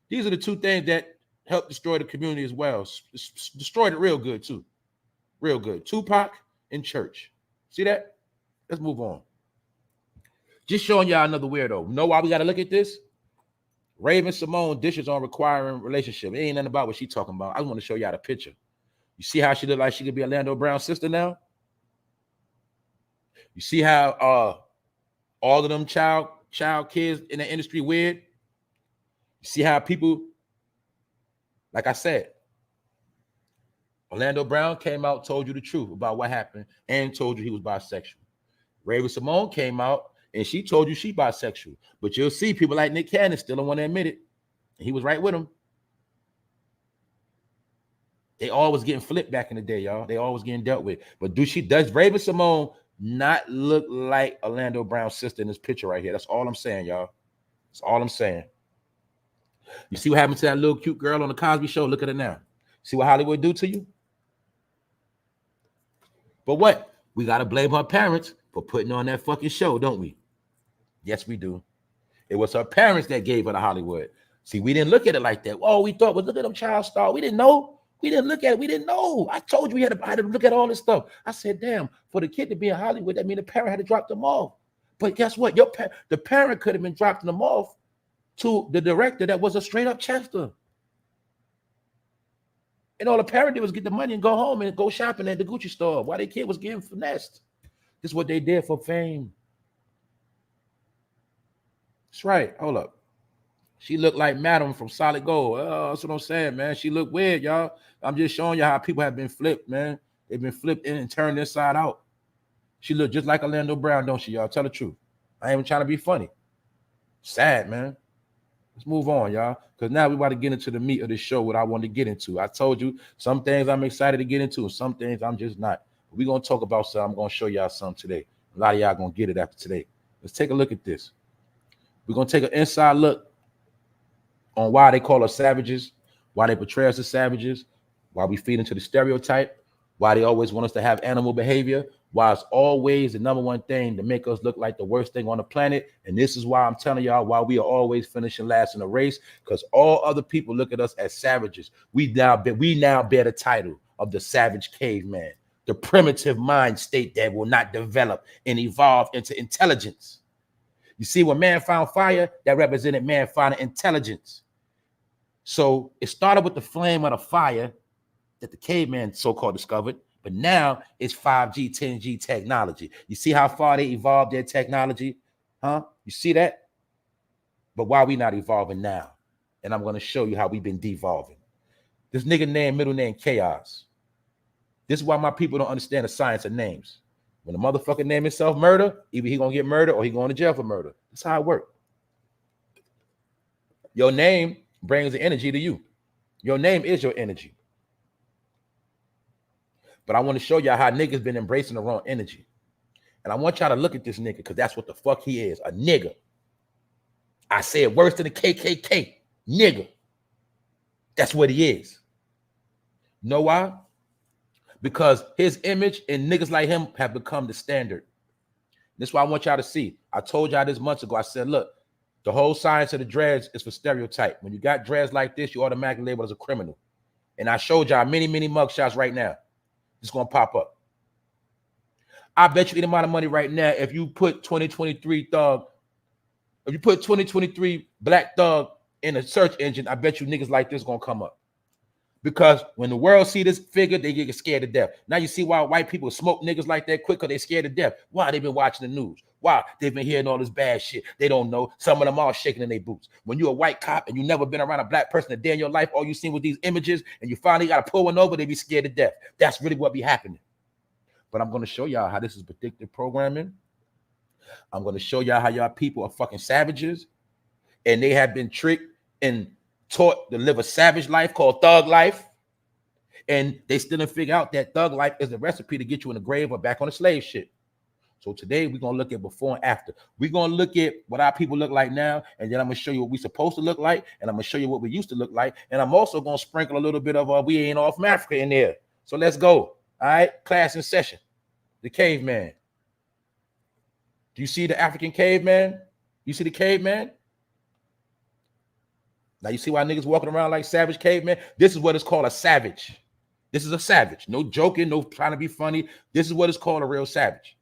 These are the two things that help destroy the community as well. Destroyed it real good too. Real good. Tupac and church. See that? Let's move on. Just showing y'all another weirdo. Know why we got to look at this? Raven Simone dishes on requiring relationship. It ain't nothing about what she talking about. I just want to show y'all the picture. You see how she look like she could be Orlando Brown's sister now? You see how all of them child kids in the industry weird? You see how people, like I said, Orlando Brown came out, told you the truth about what happened, and told you he was bisexual. Raven Simone came out and she told you she bisexual. But you'll see people like Nick Cannon still don't want to admit it. And he was right with him. They always getting flipped back in the day, y'all. They always getting dealt with. But does Raven Simone not look like Orlando Brown's sister in this picture right here? That's all I'm saying, y'all. That's all I'm saying. You see what happened to that little cute girl on the Cosby Show? Look at her now. See what Hollywood do to you? But what? We got to blame her parents for putting on that fucking show, don't we? Yes, we do. It was her parents that gave her to Hollywood. See, we didn't look at it like that. Oh, we thought, well, look at them child star. We didn't know. We didn't look at it. We didn't know. I told you I had to look at all this stuff. I said, damn, for the kid to be in Hollywood, that means the parent had to drop them off. But guess what? The parent could have been dropping them off to the director that was a straight up Chester. And all the parent did was get the money and go home and go shopping at the Gucci store while their kid was getting finessed. This is what they did for fame. That's right. Hold up. She looked like Madam from Solid Gold. Oh, that's what I'm saying, man. She looked weird, y'all. I'm just showing you how people have been flipped, man. They've been flipped in and turned inside out. She looked just like Orlando Brown, don't she, y'all? Tell the truth. I ain't even trying to be funny. Sad, man. Let's move on, y'all. Because now we about to get into the meat of the show, what I want to get into. I told you some things I'm excited to get into, and some things I'm just not. We're going to talk about something. I'm going to show y'all something today. A lot of y'all going to get it after today. Let's take a look at this. We're going to take an inside look on why they call us savages, why they portray us as savages, why we feed into the stereotype, why they always want us to have animal behavior, why it's always the number one thing to make us look like the worst thing on the planet. And this is why I'm telling y'all why we are always finishing last in the race, because all other people look at us as savages. We now bear the title of the savage caveman, the primitive mind state that will not develop and evolve into intelligence. You see, when man found fire, that represented man finding intelligence. So it started with the flame of the fire that the caveman so-called discovered, but now it's 5G, 10G technology. You see how far they evolved their technology? Huh? You see that? But why we not evolving now? And I'm going to show you how we've been devolving. This nigga name, middle name, Chaos. This is why my people don't understand the science of names. When a motherfucker name himself Murder, either he going to get murdered or he going to jail for murder. That's how it works. Your name brings the energy to you. Your name is your energy. But I want to show y'all how niggas been embracing the wrong energy. And I want y'all to look at this nigga, because that's what the fuck he is, a nigga. I say it worse than the KKK, nigga. That's what he is. You know why? Because his image and niggas like him have become the standard. This is what I want y'all to see. I told y'all this months ago. I said, look, the whole science of the dreads is for stereotype. When you got dreads like this, you automatically labeled as a criminal. And I showed y'all many, many mugshots right now. It's going to pop up. I bet you any amount of money right now, if you put 2023 Thug, if you put 2023 Black Thug in a search engine, I bet you niggas like this gonna come up. Because when the world see this figure, they get scared to death. Now you see why white people smoke niggas like that quick, because they scared to death. Why? They've been watching the news. Why? They've been hearing all this bad shit. They don't know. Some of them are shaking in their boots. When you're a white cop and you never been around a black person a day in your life, all you seen with these images, and you finally got to pull one over, they be scared to death. That's really what be happening. But I'm going to show y'all how this is predictive programming. I'm going to show y'all how y'all people are fucking savages, and they have been tricked and taught to live a savage life called thug life. And they still didn't figure out that thug life is the recipe to get you in the grave or back on the slave shit. So today we're going to look at before and after. We're going to look at what our people look like now, and then I'm going to show you what we're supposed to look like, and I'm going to show you what we used to look like, and I'm also going to sprinkle a little bit of we ain't all from Africa in there. So let's go. All right, class in session. The caveman. Do you see the African caveman? You see the caveman? Now you see why niggas walking around like savage caveman? This is what it's called, a savage. This is a savage. No joking, no trying to be funny. This is what it's called, a real savage.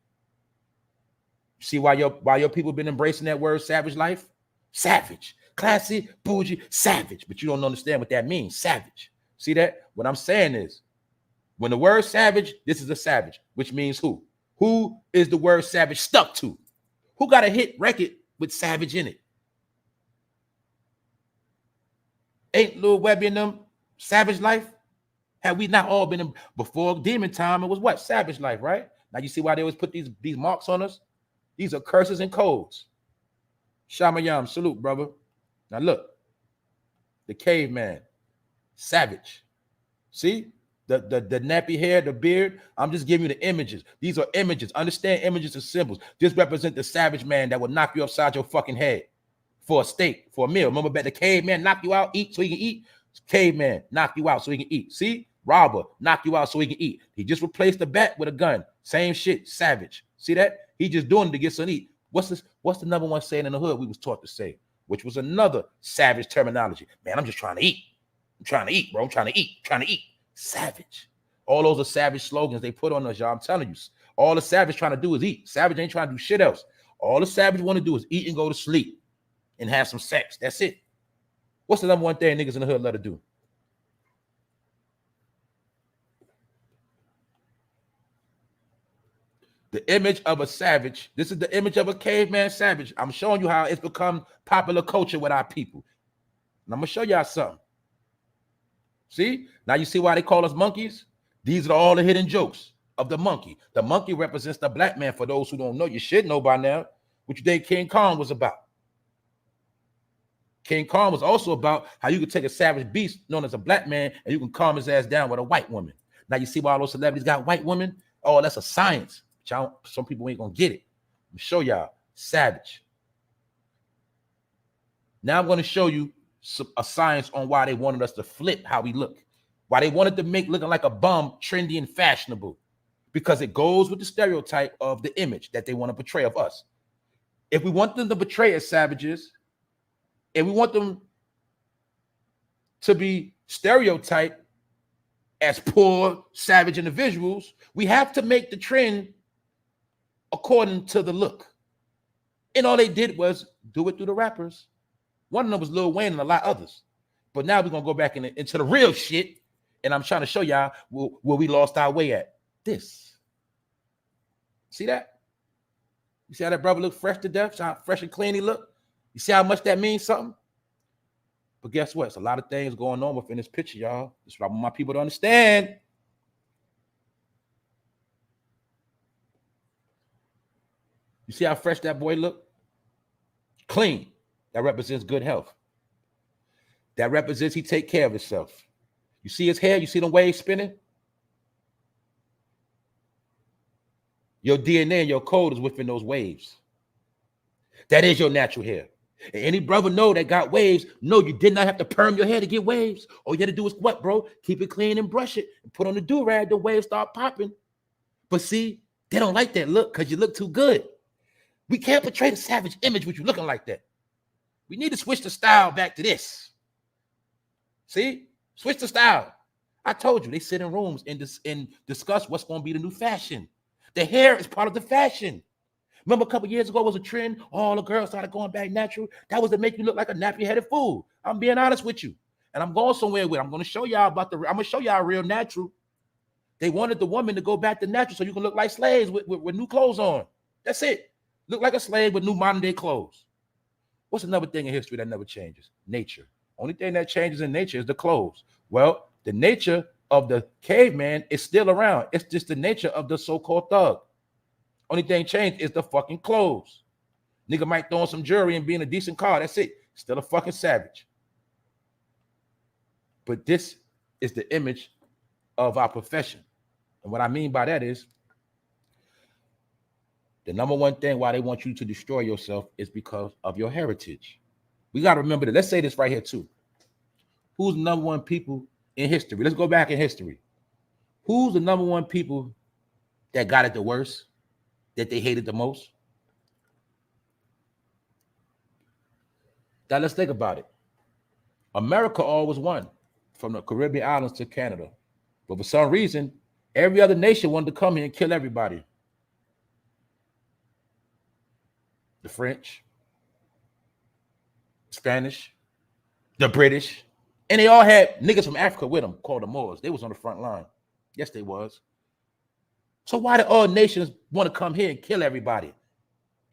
You see why your people been embracing that word savage life? Savage. Classy, bougie, savage. But you don't understand what that means, savage. See that? What I'm saying is, when the word savage, this is a savage, which means who? Who is the word savage stuck to? Who got a hit record with savage in it? Ain't Lil Webby in them savage life? Had we not all been in, before demon time, it was what? Savage life, right? Now you see why they always put these marks on us? These are curses and codes. Shamayam, salute, brother. Now look, the caveman, savage. See? The nappy hair, the beard. I'm just giving you the images. These are images. Understand images and symbols. This represent the savage man that will knock you upside your fucking head for a steak, for a meal. Remember back the caveman knock you out, eat so he can eat? Caveman knock you out so he can eat. See? Robber knock you out so he can eat. He just replaced the bat with a gun. Same shit, savage. See that? He just doing it to get something to eat. What's this? What's the number one saying in the hood we was taught to say? Which was another savage terminology. Man, I'm just trying to eat. I'm trying to eat, bro. I'm trying to eat. I'm trying to eat. Savage. All those are savage slogans they put on us, y'all. I'm telling you. All the savage trying to do is eat. Savage ain't trying to do shit else. All the savage want to do is eat and go to sleep and have some sex. That's it. What's the number one thing niggas in the hood let her do? The image of a savage. This is the image of a caveman savage. I'm showing you how it's become popular culture with our people. And I'm going to show y'all something. See? Now you see why they call us monkeys? These are all the hidden jokes of the monkey. The monkey represents the black man. For those who don't know, you should know by now what you think King Kong was about. King Kong was also about how you could take a savage beast known as a black man and you can calm his ass down with a white woman. Now you see why all those celebrities got white women? Oh, that's a science. Some people ain't gonna get it. I'm gonna show y'all. Savage. Now I'm gonna show you a science on why they wanted us to flip how we look. Why they wanted to make looking like a bum trendy and fashionable. Because it goes with the stereotype of the image that they want to portray of us. If we want them to portray as savages, and we want them to be stereotyped as poor, savage individuals, we have to make the trend according to the look. And all they did was do it through the rappers. One of them was Lil Wayne and a lot of others. But now we're going to go back into the real shit. And I'm trying to show y'all where we lost our way at. This. See that? You see how that brother look fresh to death? See how fresh and clean he look? You see how much that means something? But guess what? It's a lot of things going on within this picture, y'all. That's what I want my people to understand. You see how fresh that boy look? Clean. That represents good health. That represents he take care of himself. You see his hair? You see the waves spinning? Your DNA and your code is within those waves. That is your natural hair. And any brother know that got waves, no, you did not have to perm your hair to get waves. All you had to do is what, bro? Keep it clean and brush it and put on the do-rag, the waves start popping. But see, they don't like that look because you look too good. We can't portray the savage image with you looking like that. We need to switch the style back to this. See? Switch the style. I told you, they sit in rooms and discuss what's going to be the new fashion. The hair is part of the fashion. Remember a couple years ago was a trend. All the girls started going back natural. That was to make you look like a nappy-headed fool. I'm being honest with you. And I'm going somewhere with it. I'm going to show y'all I'm going to show y'all real natural. They wanted the woman to go back to natural so you can look like slaves with new clothes on. That's it. Look like a slave with new modern day clothes. What's another thing in history that never changes? Nature. Only thing that changes in nature is the clothes. Well, the nature of the caveman is still around. It's just the nature of the so-called thug. Only thing changed is the fucking clothes. Nigga might throw on some jewelry and be in a decent car. That's it. Still a fucking savage. But this is the image of our profession. And what I mean by that is the number one thing why they want you to destroy yourself is because of your heritage. We got to remember that. Let's say this right here too. Who's the number one people in history? Let's go back in history. Who's the number one people that got it the worst, that they hated the most? Now let's think about it. America always won, from the Caribbean islands to Canada. But for some reason, every other nation wanted to come here and kill everybody. The French, Spanish, the British, and they all had niggas from Africa with them called the Moors. They was on the front line. Yes, they was. So why did all nations want to come here and kill everybody?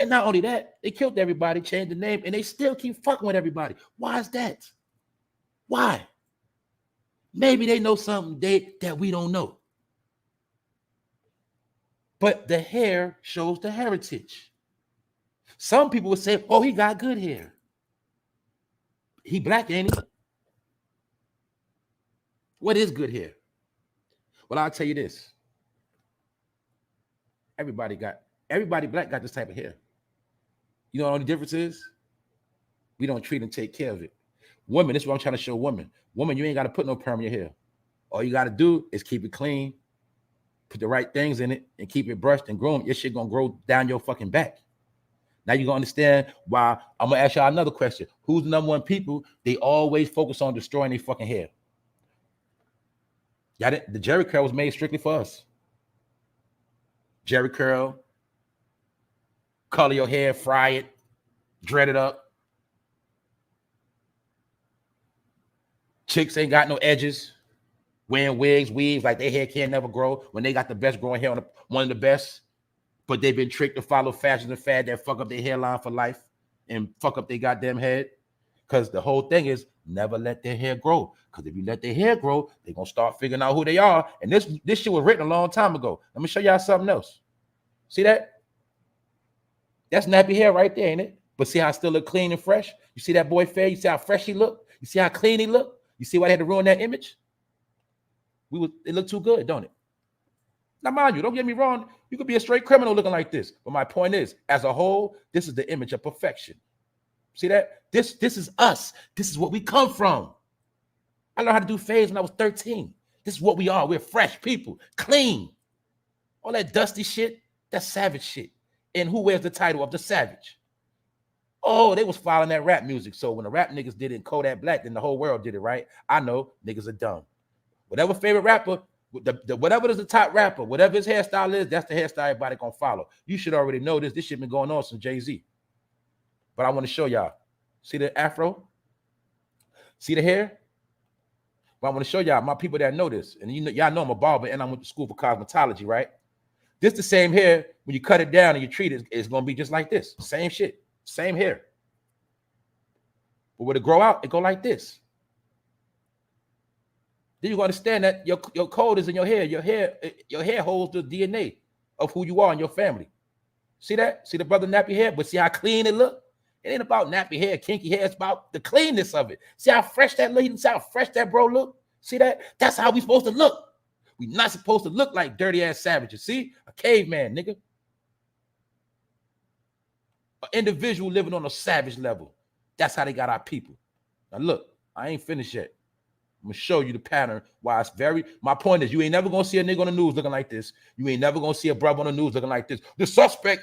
And not only that, they killed everybody, changed the name, and they still keep fucking with everybody. Why is that? Why? Maybe they know something that we don't know. But the hair shows the heritage. Some people would say, oh, he got good hair. He black, ain't he? What is good hair? Well, I'll tell you this. Everybody black got this type of hair. You know what the only difference is? We don't treat and take care of it. Women, this is what I'm trying to show women. Woman, you ain't got to put no perm in your hair. All you got to do is keep it clean, put the right things in it, and keep it brushed and groomed. Your shit gonna grow down your fucking back. Now you're gonna understand why I'm gonna ask y'all another question. Who's the number one people? They always focus on destroying their fucking hair. The Jerry curl was made strictly for us. Jerry curl, color your hair, fry it, dread it up. Chicks ain't got no edges, wearing wigs, weaves, like their hair can't never grow when they got the best growing hair, one of the best, but they've been tricked to follow fashions and fad that fuck up their hairline for life and fuck up their goddamn head. Because the whole thing is never let their hair grow. Because if you let their hair grow, they're going to start figuring out who they are. And this shit was written a long time ago. Let me show y'all something else. See that? That's nappy hair right there, ain't it? But see how I still look clean and fresh? You see that boy fair? You see how fresh he look? You see how clean he look? You see why they had to ruin that image? It looked too good, don't it? Now, mind you, don't get me wrong. You could be a straight criminal looking like this. But my point is, as a whole, this is the image of perfection. See that? This is us. This is what we come from. I learned how to do fades when I was 13. This is what we are. We're fresh people, clean. All that dusty shit, that's savage shit. And who wears the title of the savage? Oh, they was following that rap music. So when the rap niggas did it in Kodak Black, then the whole world did it, right? I know niggas are dumb. Whatever favorite rapper, whatever is the top rapper, whatever his hairstyle is, that's the hairstyle everybody gonna follow. You should already know this. This shit been going on since Jay-Z. But I want to show y'all. See the afro? See the hair? Well, I want to show y'all, my people that know this. And y'all know I'm a barber and I went to school for cosmetology, right? This the same hair. When you cut it down and you treat it, it's gonna be just like this. Same shit. Same hair. But when it grow out, it go like this. Then you understand that your code is in your hair. Your hair holds the DNA of who you are and your family. See that? See the brother nappy hair? But see how clean it look? It ain't about nappy hair, kinky hair. It's about the cleanness of it. See how fresh that lady, see how fresh that bro look? See that? That's how we supposed to look. We not supposed to look like dirty ass savages. See? A caveman, nigga. An individual living on a savage level. That's how they got our people. Now look, I ain't finished yet. I'm gonna show you the pattern why it's my point is you ain't never gonna see a nigga on the news looking like this. You ain't never gonna see a brother on the news looking like this. The suspect,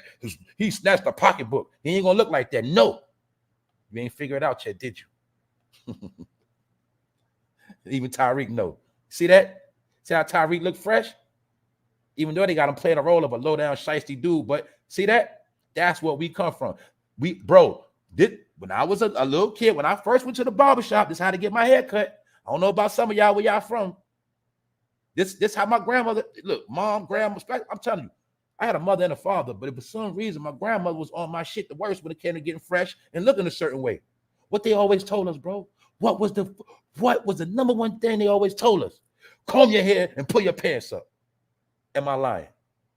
he snatched a pocketbook. He ain't gonna look like that. No. You ain't figured it out yet, did you? Even Tyreek know. See that? See how Tyreek look fresh? Even though they got him playing a role of a low down shiesty dude, but see that? That's what we come from. When I was a little kid, when I first went to the barbershop, this is how to get my hair cut. I don't know about some of y'all where y'all from. This how my grandmother, look, mom, grandma, I'm telling you, I had a mother and a father, but for some reason, my grandmother was on my shit the worst when it came to getting fresh and looking a certain way. What they always told us, bro, what was the number one thing they always told us? Comb your hair and pull your pants up. Am I lying?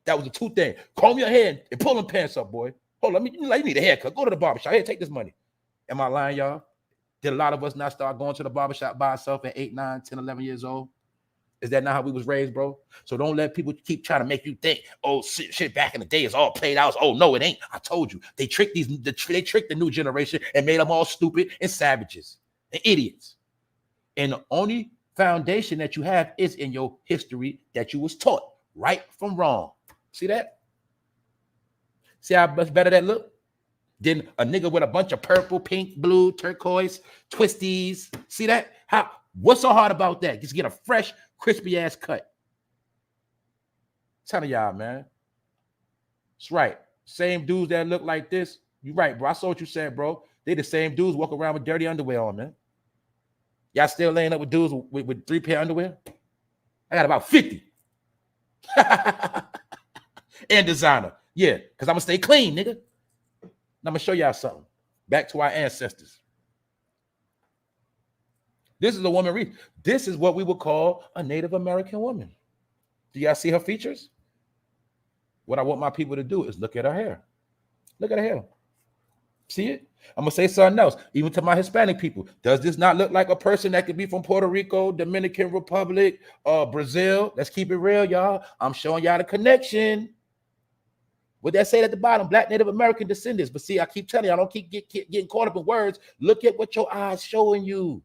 That was the two things. Comb your hair and pull them pants up, boy. Hold on, you need a haircut. Go to the barbershop. Here, take this money. Am I lying, y'all? Did a lot of us not start going to the barbershop by ourselves at 8, 9, 10, 11 years old? Is that not how we was raised, bro? So don't let people keep trying to make you think, oh, shit back in the day is all played out. Oh, no, it ain't. I told you. They tricked the new generation and made them all stupid and savages and idiots. And the only foundation that you have is in your history that you was taught, right from wrong. See that? See how much better that look? Then a nigga with a bunch of purple, pink, blue, turquoise, twisties. See that? What's so hard about that? Just get a fresh, crispy ass cut. Tell y'all, man. That's right. Same dudes that look like this. You right, bro. I saw what you said, bro. They the same dudes walk around with dirty underwear on, man. Y'all still laying up with dudes with 3 pair of underwear? I got about 50. And designer. Yeah, because I'm going to stay clean, nigga. I'm going to show y'all something. Back to our ancestors. This is a woman. This is what we would call a Native American woman. Do y'all see her features? What I want my people to do is look at her hair. Look at her hair. See it? I'm going to say something else, even to my Hispanic people. Does this not look like a person that could be from Puerto Rico, Dominican Republic, Brazil? Let's keep it real, y'all. I'm showing y'all the connection. What that say at the bottom? Black Native American descendants. But see, I keep telling you, I don't keep getting caught up in words. Look at what your eyes showing you.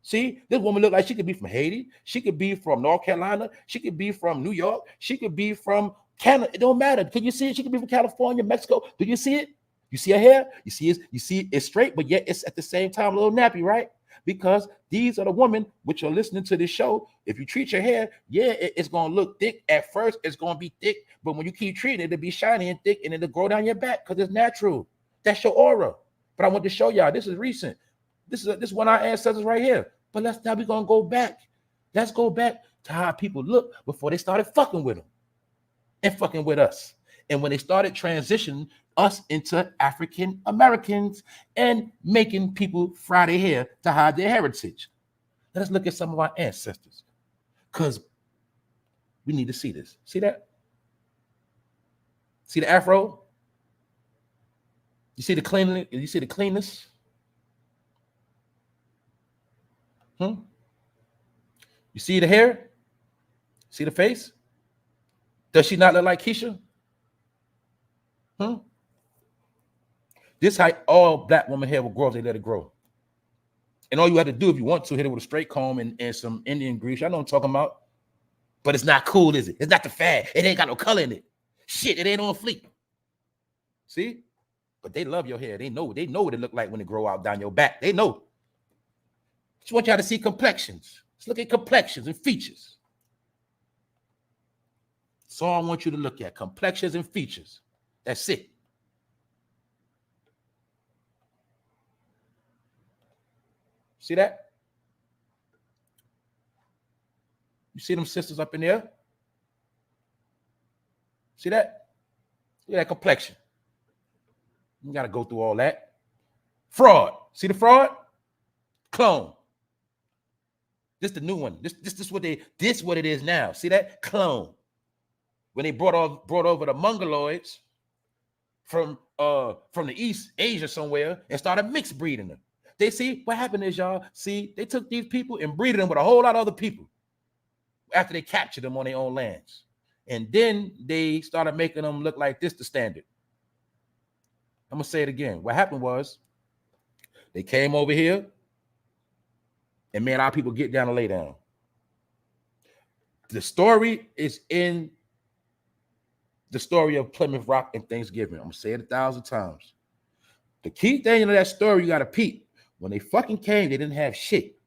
See, this woman look like she could be from Haiti. She could be from North Carolina. She could be from New York. She could be from Canada. It don't matter. Can you see it? She could be from California, Mexico. Do you see it? You see her hair? You see it's straight, but yet it's at the same time a little nappy, right? Because these are the women which are listening to this show. If you treat your hair, yeah, it's gonna look thick. At first, it's gonna be thick, but when you keep treating it, it'll be shiny and thick, and it'll grow down your back because it's natural. That's your aura. But I want to show y'all this is recent. This is one of our ancestors right here. But now we're gonna go back. Let's go back to how people look before they started fucking with them and fucking with us. And when they started transitioning us into African Americans and making people fry their hair to hide their heritage. Let us look at some of our ancestors, because we need to see this. See that? See the afro? You see the cleanliness? You see the cleanness? You see the hair? See the face? Does she not look like Keisha? This how all black woman hair will grow if they let it grow. And all you have to do if you want to, hit it with a straight comb and some Indian grease. I know what I'm talking about. But it's not cool, is it? It's not the fad. It ain't got no color in it. Shit, it ain't on fleek. See? But they love your hair. They know what it look like when it grow out down your back. They know. Just want y'all to see complexions. Let's look at complexions and features. That's all I want you to look at. Complexions and features. That's it. See that? You see them sisters up in there? See that? Look at that complexion. You got to go through all that. Fraud. See the fraud? Clone. This the new one. This what it is now. See that? Clone. When they brought over the Mongoloids from the East Asia somewhere and started mixed breeding them. They see what happened is, y'all, see, they took these people and breeded them with a whole lot of other people after they captured them on their own lands. And then they started making them look like this, the standard. I'm going to say it again. What happened was they came over here and made our people get down and lay down. The story is in the story of Plymouth Rock and Thanksgiving. I'm going to say it 1,000 times. The key thing in that story, you got to peep. When they fucking came, they didn't have shit.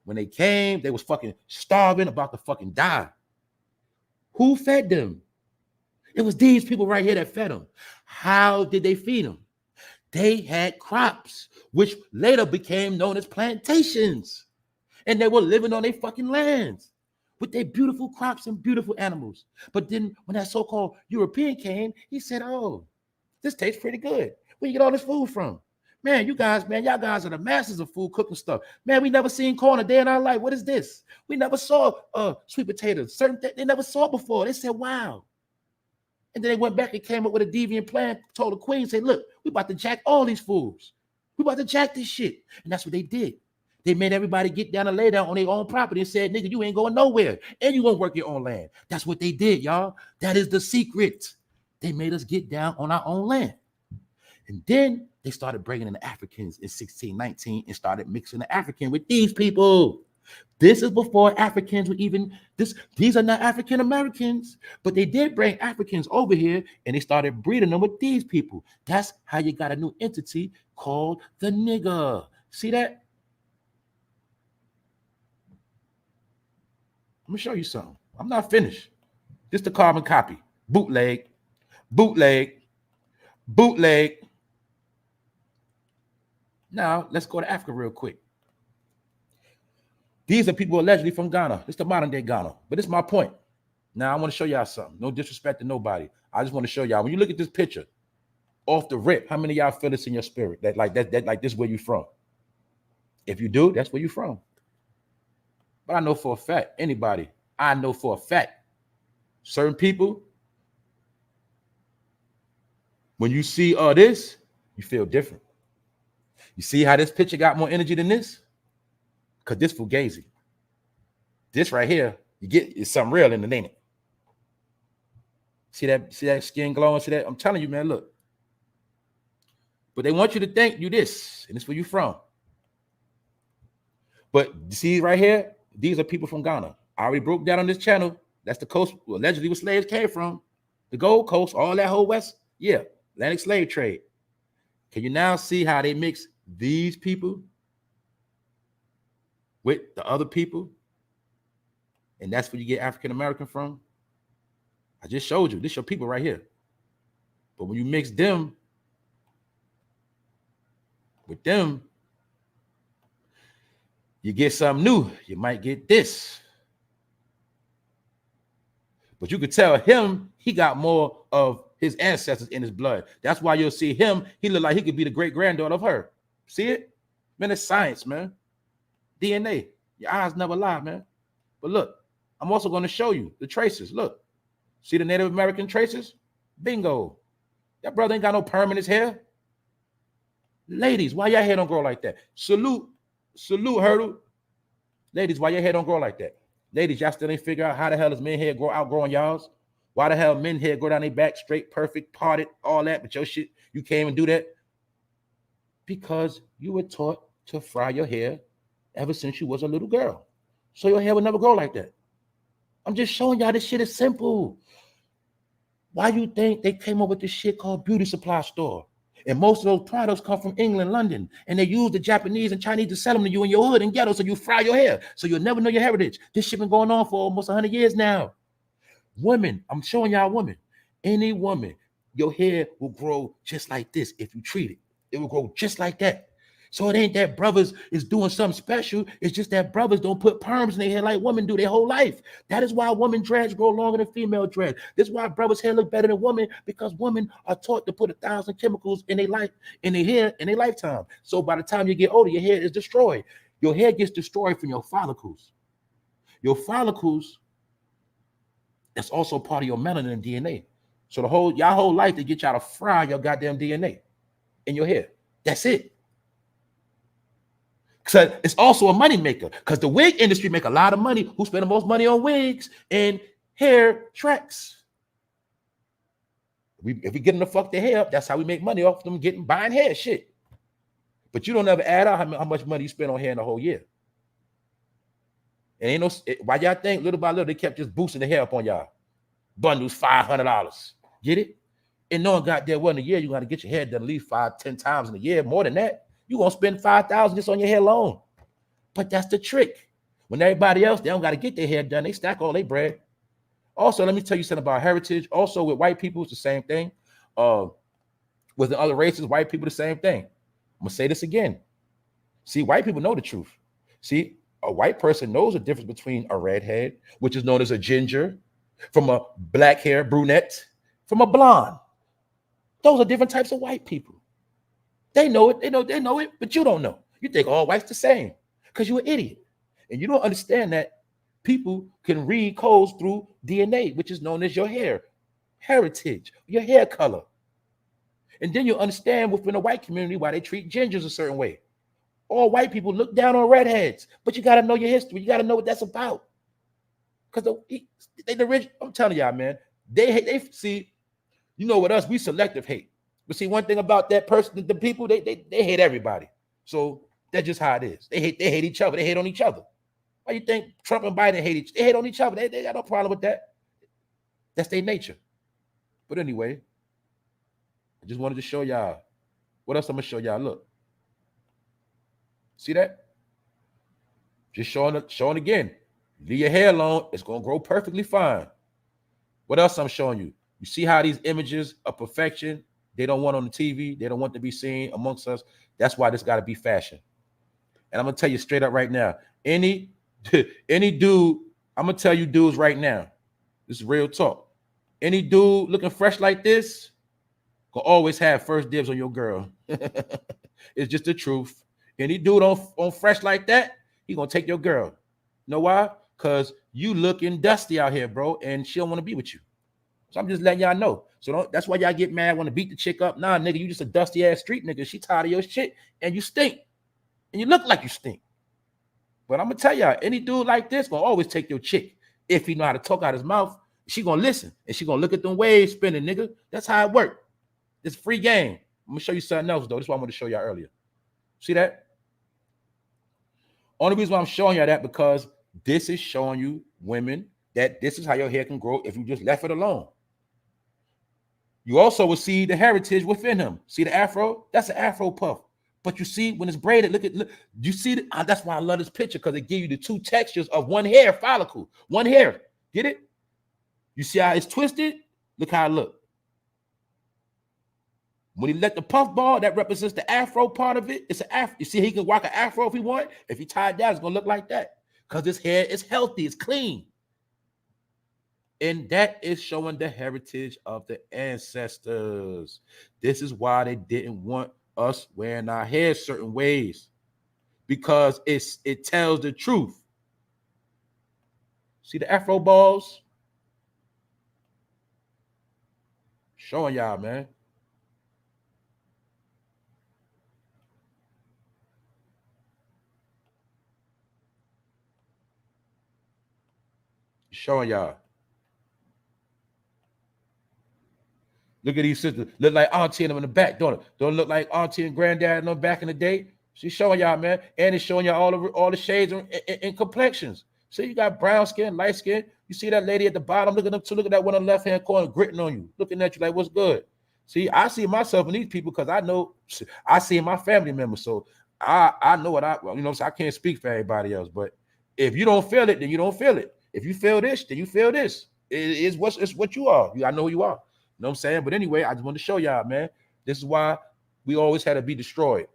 When they came, they was fucking starving, about to fucking die. Who fed them? It was these people right here that fed them. How did they feed them? They had crops, which later became known as plantations. And they were living on their fucking lands with their beautiful crops and beautiful animals. But then when that so-called European came, he said, oh, this tastes pretty good. Where you get all this food from? Man, you guys, man, y'all guys are the masters of food cooking stuff. Man, we never seen corn a day in our life. What is this? We never saw sweet potatoes. Certain things they never saw before. They said, wow. And then they went back and came up with a deviant plan, told the queen, say, look, we about to jack all these fools. We about to jack this shit. And that's what they did. They made everybody get down and lay down on their own property and said, nigga, you ain't going nowhere. And you gonna work your own land. That's what they did, y'all. That is the secret. They made us get down on our own land. And then they started bringing in the Africans in 1619 and started mixing the African with these people. This is before Africans were even, these are not African Americans, but they did bring Africans over here and they started breeding them with these people. That's how you got a new entity called the nigger. See that? Let me show you something. I'm not finished. This the carbon copy. Bootleg, bootleg, bootleg. Now, let's go to Africa real quick. These are people allegedly from Ghana. It's the modern day Ghana. But it's my point. Now, I want to show y'all something. No disrespect to nobody. I just want to show y'all. When you look at this picture, off the rip, how many of y'all feel this in your spirit? That like this where you from? If you do, that's where you from. But I know for a fact, anybody, I know for a fact, certain people, when you see this, you feel different. You see how this picture got more energy than this? Because this fugazi. This right here, you get is something real in it, ain't it? See that skin glowing? See that? I'm telling you, man, look. But they want you to think you this, and it's where you from. But see right here, these are people from Ghana. I already broke down on this channel. That's the coast allegedly where slaves came from. The Gold Coast, all that whole west, yeah, Atlantic slave trade. Can you now see how they mix these people with the other people? And that's where you get African American from. I just showed you. This your people right here. But when you mix them with them, you get something new. You might get this. But you could tell him, he got more of his ancestors in his blood. That's why you'll see him. He look like he could be the great-granddaughter of her. See it? Man, it's science, man. DNA. Your eyes never lie, man. But look, I'm also going to show you the traces. Look. See the Native American traces? Bingo. That brother ain't got no perm in his hair. Ladies, why your hair don't grow like that? Salute, Hurdle. Ladies, why your hair don't grow like that? Ladies, y'all still ain't figure out how the hell is men hair outgrowing y'all's? Why the hell men hair go down their back straight, perfect, parted, all that, but your shit, you can't even do that? Because you were taught to fry your hair ever since you was a little girl. So your hair would never grow like that. I'm just showing y'all this shit is simple. Why you think they came up with this shit called beauty supply store? And most of those products come from England, London, and they use the Japanese and Chinese to sell them to you in your hood and ghetto, so you fry your hair, so you'll never know your heritage. This shit been going on for almost 100 years now. Women, I'm showing y'all women. Any woman, your hair will grow just like this if you treat it. It will grow just like that. So it ain't that brothers is doing something special. It's just that brothers don't put perms in their hair like women do their whole life. That is why women dreads grow longer than female dreads. This is why brothers' hair look better than women, because women are taught to put 1,000 chemicals in their life, in their hair, in their lifetime. So by the time you get older, your hair is destroyed. Your hair gets destroyed from your follicles. Your follicles, that's also part of your melanin DNA. So y'all whole life they get y'all to fry your goddamn DNA in your hair. That's it. So it's also a money maker, because the wig industry make a lot of money. Who spend the most money on wigs and hair tracks? If we get them to fuck their hair up, that's how we make money off them buying hair shit. But you don't ever add out how much money you spend on hair in the whole year. And ain't no why y'all think little by little they kept just boosting the hair up on y'all. Bundles $500. Get it? And no one got there one a year. You got to get your hair done at least 5-10 times in a year, more than that. You're going to spend $5,000 just on your hair alone. But that's the trick. When everybody else, they don't got to get their hair done. They stack all their bread. Also, let me tell you something about heritage. Also, with white people, it's the same thing. Uh, with the other races, white people, the same thing. I'm gonna say this again. See, white people know the truth. See, a white person knows the difference between a redhead, which is known as a ginger, from a black hair brunette, from a blonde. Those are different types of white people. They know it. They know it, but you don't know. You think all whites the same because you're an idiot. And you don't understand that people can read codes through DNA, which is known as your hair, heritage, your hair color. And then you'll understand within the white community why they treat gingers a certain way. All white people look down on redheads, but you got to know your history. You got to know what that's about. Because the rich, I'm telling y'all, man, they see, you know, with us, we selective hate. But see, one thing about that person, the people, they hate everybody. So that's just how it is. They hate each other. They hate on each other. Why you think Trump and Biden they hate on each other? They got no problem with that. That's their nature. But anyway, I just wanted to show y'all. What else I'm gonna show y'all? Look. See that? Just showing again. Leave your hair alone. It's gonna grow perfectly fine. What else I'm showing you? You see how these images of perfection, they don't want on the TV, they don't want to be seen amongst us. That's why this gotta be fashion. And I'm gonna tell you straight up right now, any dude, I'm gonna tell you dudes right now, this is real talk. Any dude looking fresh like this will always have first dibs on your girl. It's just the truth. Any dude on fresh like that, he gonna take your girl. You know why? Because you looking dusty out here, bro, and she don't want to be with you. So I'm just letting y'all know. So that's why y'all get mad, want to beat the chick up. Nah, nigga, you just a dusty ass street nigga. She tired of your shit, and you stink, and you look like you stink. But I'm gonna tell y'all, any dude like this gonna always take your chick. If he know how to talk out his mouth, she gonna listen, and she gonna look at them waves spinning, nigga. That's how it work. It's free game. I'm gonna show you something else though. This is what I wanted to show y'all earlier. See that? Only reason why I'm showing y'all that because this is showing you women that this is how your hair can grow if you just left it alone. You also will see the heritage within him. See the afro? That's an afro puff. But you see when it's braided, look, you see it. That's why I love this picture, because it gives you the two textures of one hair follicle, one hair. Get it? You see how it's twisted? Look how it look. When he let the puff ball, that represents the afro part of it. It's an afro. You see, he can rock an afro if he want. If he tied down, it's gonna look like that because his hair is healthy, it's clean. And that is showing the heritage of the ancestors. This is why they didn't want us wearing our hair certain ways, because it tells the truth. See the afro balls? Showing y'all, man. Showing y'all. Look at these sisters. Look like auntie and them in the back, don't it? Don't look like auntie and granddad and them back in the day. She's showing y'all, man. And it's showing y'all all the shades and complexions. See, you got brown skin, light skin. You see that lady at the bottom? Look at them. Look at that one on the left-hand corner gritting on you, looking at you like, what's good? See, I see myself in these people because I know I see my family members. So I know what so I can't speak for everybody else. But if you don't feel it, then you don't feel it. If you feel this, then you feel this. It's what you are. I know who you are. You know what I'm saying? But anyway, I just want to show y'all, man. This is why we always had to be destroyed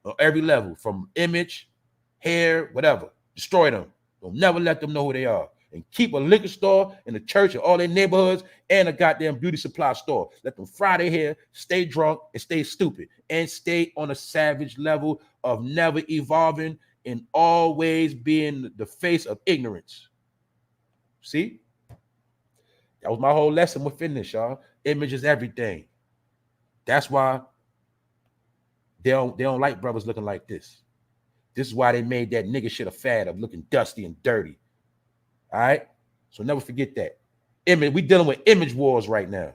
on every level, from image, hair, whatever. Destroy them. Don't never let them know who they are. And keep a liquor store and a church in all their neighborhoods and a goddamn beauty supply store. Let them fry their hair, stay drunk, and stay stupid. And stay on a savage level of never evolving and always being the face of ignorance. See? That was my whole lesson within this, y'all. Image is everything. That's why they don't like brothers looking like this. This is why they made that nigga shit a fad of looking dusty and dirty. All right? So never forget that. Image, we dealing with image wars right now.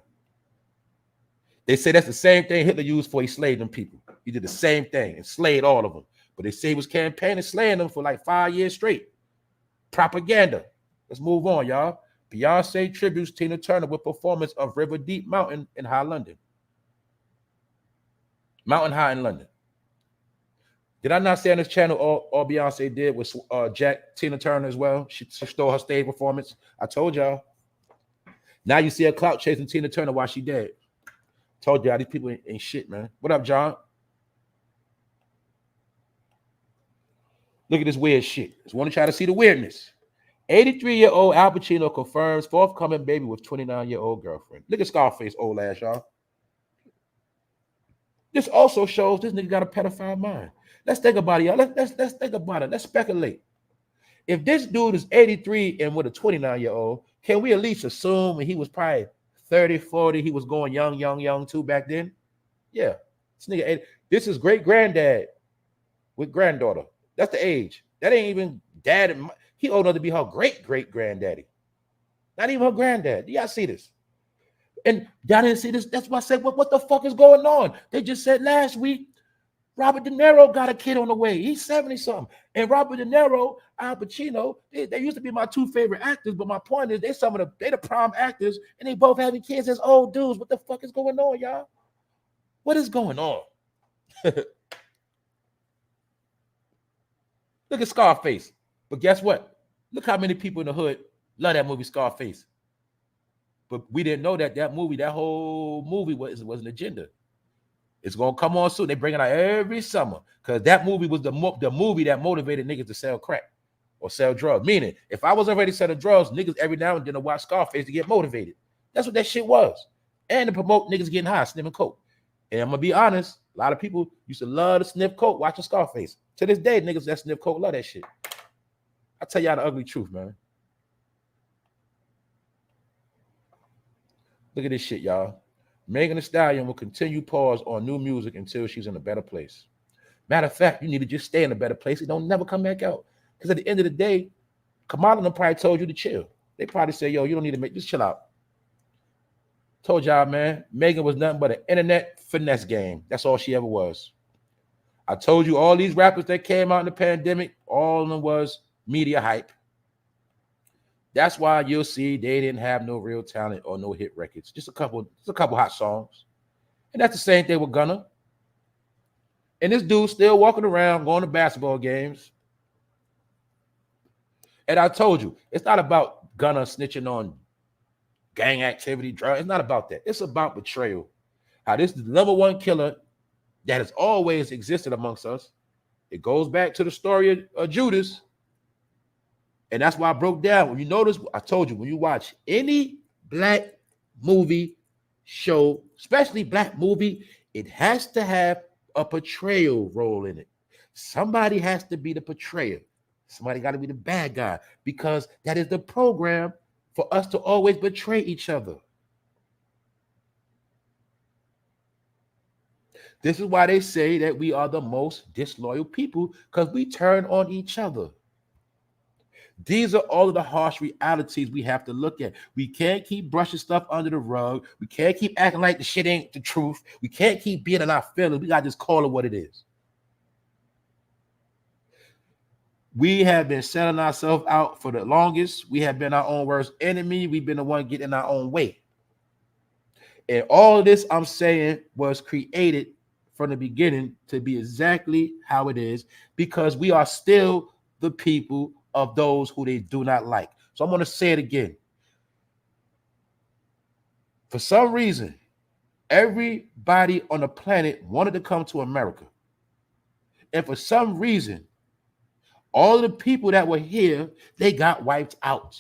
They say that's the same thing Hitler used for he slayed them people. He did the same thing and slayed all of them. But they say he was campaigning slaying them for like 5 years straight. Propaganda. Let's move on, y'all. Beyonce tributes Tina Turner with performance of River Deep Mountain in High London. Mountain High in London. Did I not say on this channel all Beyonce did was Jack Tina Turner as well? She stole her stage performance. I told y'all. Now you see her clout chasing Tina Turner while she dead. Told y'all these people ain't shit, man. What up, John? Look at this weird shit. Just want to try to see the weirdness. 83-year-old Al Pacino confirms forthcoming baby with 29-year-old girlfriend. Look at Scarface, old ass, y'all. This also shows this nigga got a pedophile mind. Let's think about it, y'all. Let's think about it. Let's speculate. If this dude is 83 and with a 29-year-old, can we at least assume he was probably 30, 40, he was going young too back then? Yeah. This nigga, this is great granddad with granddaughter. That's the age. That ain't even dad. He old enough to be her great granddaddy. Not even her granddad. Do y'all see this? And y'all didn't see this. That's why I said, what the fuck is going on? They just said last week, Robert De Niro got a kid on the way. He's 70-something. And Robert De Niro, Al Pacino, they used to be my two favorite actors, but my point is they the prime actors, and they both having kids as old dudes. What the fuck is going on, y'all? What is going on? Look at Scarface. But guess what? Look how many people in the hood love that movie Scarface. But we didn't know that movie, that whole movie was an agenda. It's going to come on soon. They bring it out every summer because that movie was the movie that motivated niggas to sell crack or sell drugs. Meaning, if I was already selling drugs, niggas every now and then to watch Scarface to get motivated. That's what that shit was. And to promote niggas getting high, sniffing coke. And I'm going to be honest, a lot of people used to love to sniff coke watching Scarface. To this day, niggas that sniff coke love that shit. I tell y'all the ugly truth, man. Look at this shit, y'all. Megan Thee Stallion will continue pause on new music until she's in a better place. Matter of fact, you need to just stay in a better place. It don't never come back out. Because at the end of the day, Kamala them probably told you to chill. They probably say, yo, you don't need to just chill out. Told y'all, man, Megan was nothing but an internet finesse game. That's all she ever was. I told you all these rappers that came out in the pandemic, all of them was media hype. That's why you'll see they didn't have no real talent or no hit records. Just a couple hot songs. And that's the same thing with Gunna. And this dude's still walking around, going to basketball games. And I told you, it's not about Gunna snitching on gang activity, drugs. It's not about that. It's about betrayal. How this is the number one killer that has always existed amongst us. It goes back to the story of Judas. And that's why I broke down. When you notice, I told you, when you watch any black movie show, especially black movie, it has to have a portrayal role in it. Somebody has to be the portrayer. Somebody got to be the bad guy because that is the program for us to always betray each other. This is why they say that we are the most disloyal people because we turn on each other. These are all of the harsh realities we have to look at. We can't keep brushing stuff under the rug. We can't keep acting like the shit ain't the truth. We can't keep being in our feelings. We got to just call it what it is. We have been selling ourselves out for the longest. We have been our own worst enemy. We've been the one getting our own way. And all of this I'm saying was created from the beginning to be exactly how it is because we are still the people of those who they do not like. So I'm going to say it again. For some reason, everybody on the planet wanted to come to America. And for some reason, all of the people that were here, they got wiped out.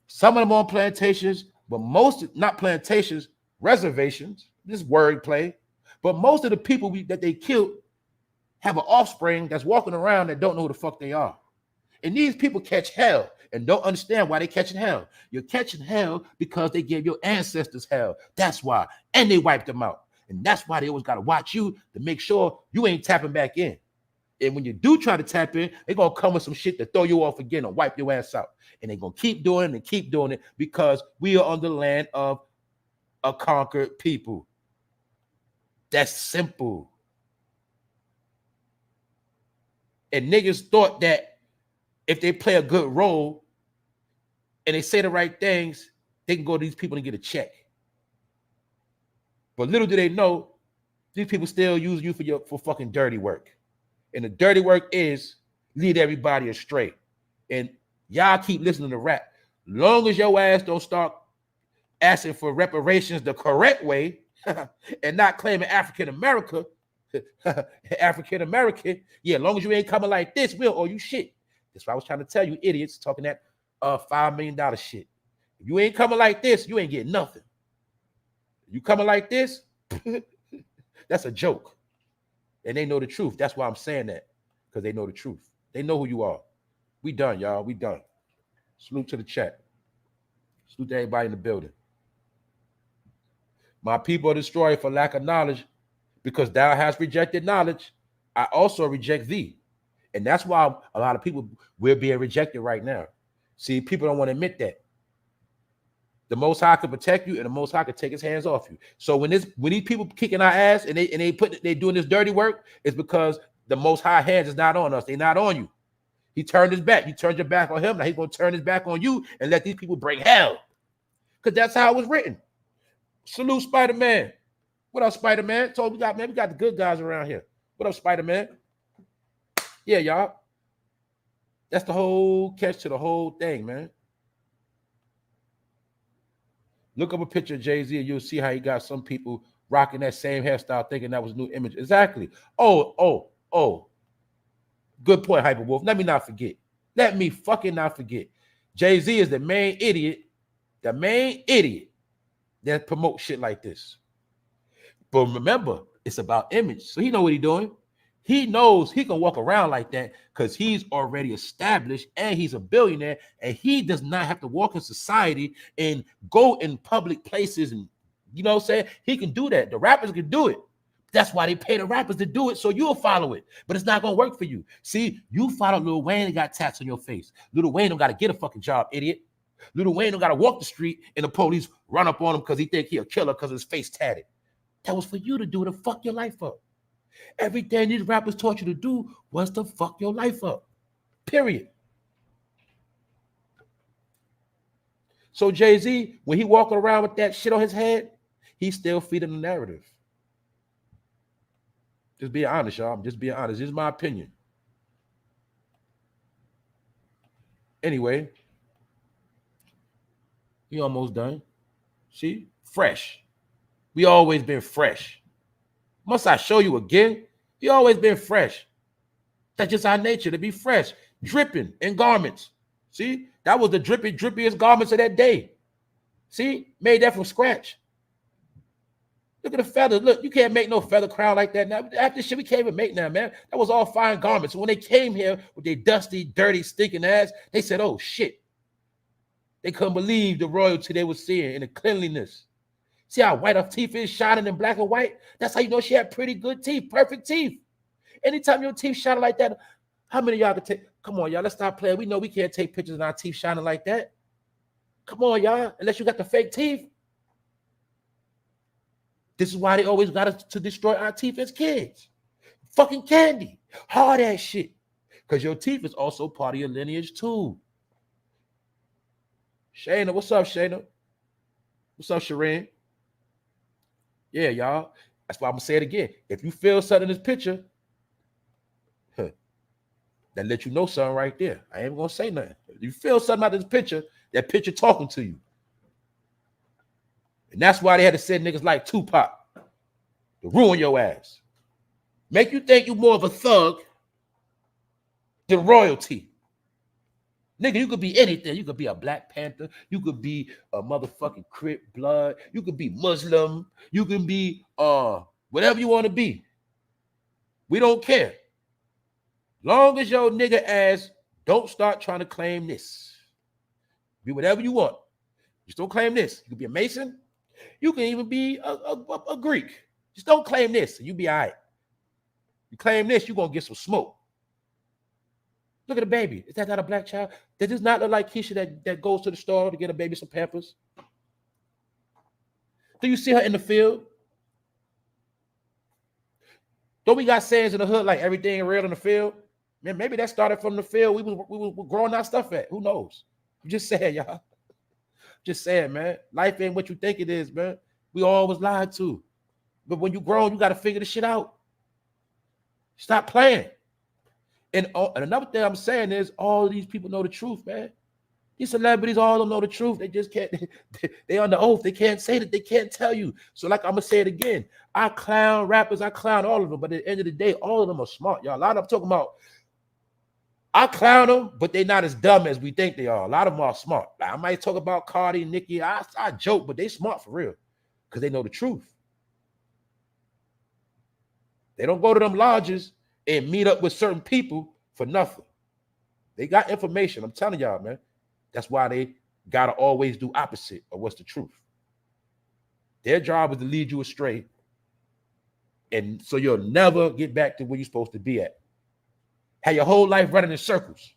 Some of them on plantations, but most, not plantations, reservations, this wordplay. But most of the people that they killed have an offspring that's walking around that don't know who the fuck they are. And these people catch hell and don't understand why they're catching hell. You're catching hell because they gave your ancestors hell. That's why. And they wiped them out. And that's why they always got to watch you to make sure you ain't tapping back in. And when you do try to tap in, they're going to come with some shit to throw you off again and wipe your ass out. And they're going to keep doing it and keep doing it because we are on the land of a conquered people. That's simple. And niggas thought that if they play a good role and they say the right things, they can go to these people and get a check. But little do they know, these people still use you for fucking dirty work. And the dirty work is lead everybody astray. And y'all keep listening to rap. Long as your ass don't start asking for reparations the correct way and not claiming African American, yeah, as long as you ain't coming like this, we'll owe you shit. That's what I was trying to tell you, idiots, talking that $5 million shit. If you ain't coming like this, you ain't getting nothing. You coming like this, that's a joke. And they know the truth. That's why I'm saying that, because they know the truth. They know who you are. We done, y'all. We done. Salute to the chat. Salute to everybody in the building. My people are destroyed for lack of knowledge, because thou hast rejected knowledge. I also reject thee. And that's why a lot of people, we're being rejected right now. See, people don't want to admit that. The Most High can protect you, and the Most High can take his hands off you. So when these people kicking our ass and they doing this dirty work, it's because the Most High hands is not on us. They're not on you. He turned his back. You turned your back on him. Now he's going to turn his back on you and let these people bring hell. Because that's how it was written. Salute, Spider-Man. What up, Spider-Man? Told we got the good guys around here. What up, Spider-Man? Yeah, y'all. That's the whole catch to the whole thing, man. Look up a picture of Jay-Z and you'll see how he got some people rocking that same hairstyle thinking that was a new image. Exactly. Oh. Good point, Hyperwolf. Let me not forget. Let me fucking not forget. Jay-Z is the main idiot that promotes shit like this. But remember, it's about image. So he know what he's doing. He knows he can walk around like that because he's already established and he's a billionaire, and he does not have to walk in society and go in public places, and you know what I'm saying? He can do that. The rappers can do it. That's why they pay the rappers to do it, so you'll follow it. But it's not gonna work for you. See, you follow Lil Wayne and got tats on your face. Lil Wayne don't gotta get a fucking job, idiot. Lil Wayne don't gotta walk the street and the police run up on him because he think he a killer because his face tatted. That was for you to do to fuck your life up. Everything these rappers taught you to do was to fuck your life up. Period. So Jay-Z, when he walking around with that shit on his head, he's still feeding the narrative. Just being honest, y'all. I'm just being honest. This is my opinion. Anyway, he almost done. See? Fresh. We always been fresh. Must I show you again? We always been fresh. That's just our nature, to be fresh. Dripping in garments. See? That was the drippiest garments of that day. See? Made that from scratch. Look at the feathers. Look, you can't make no feather crown like that now. After shit we can't even make now, man. That was all fine garments. So when they came here with their dusty, dirty, stinking ass, they said, oh, shit. They couldn't believe the royalty they were seeing and the cleanliness. See how white her teeth is, shining in black and white? That's how you know she had pretty good teeth, perfect teeth. Anytime your teeth shining like that, how many of y'all can take? Come on, y'all, let's stop playing. We know we can't take pictures of our teeth shining like that. Come on, y'all, unless you got the fake teeth. This is why they always got us to destroy our teeth as kids. Fucking candy, hard ass shit. Because your teeth is also part of your lineage too. Shayna, what's up, Shayna? What's up, Shireen? Yeah, y'all. That's why I'm going to say it again. If you feel something in this picture, that let you know something right there. I ain't going to say nothing. If you feel something about this picture, that picture talking to you. And that's why they had to send niggas like Tupac to ruin your ass. Make you think you more of a thug than royalty. Nigga, you could be anything. You could be a Black Panther. You could be a motherfucking Crip blood. You could be Muslim. You can be whatever you want to be. We don't care. Long as your nigga ass don't start trying to claim this. Be whatever you want. Just don't claim this. You could be a Mason. You can even be a Greek. Just don't claim this and you be all right. You claim this, you're going to get some smoke. Look at the baby. Is that not a black child? That does not look like Keisha that goes to the store to get a baby some Pampers. Do you see her in the field? Don't we got sayings in the hood like everything real in the field? Man, maybe that started from the field we were growing our stuff at. Who knows? I'm just saying, y'all. Just saying, man. Life ain't what you think it is, man. We always lied to. But when you grown, you got to figure this shit out. Stop playing. And another thing I'm saying is all these people know the truth, man. These celebrities, all of them know the truth. They just can't, they on the oath. They can't say that, they can't tell you. So like I'm gonna say it again. I clown rappers, I clown all of them, but at the end of the day, all of them are smart, y'all. A lot of them talking about, I clown them, but they're not as dumb as we think they are. A lot of them are smart. Like I might talk about Cardi, Nicki. I joke, but they smart for real because they know the truth. They don't go to them lodges and meet up with certain people for nothing. They got information. I'm telling y'all, man. That's why they gotta always do opposite of what's the truth. Their job is to lead you astray, and so you'll never get back to where you're supposed to be at. Have your whole life running in circles.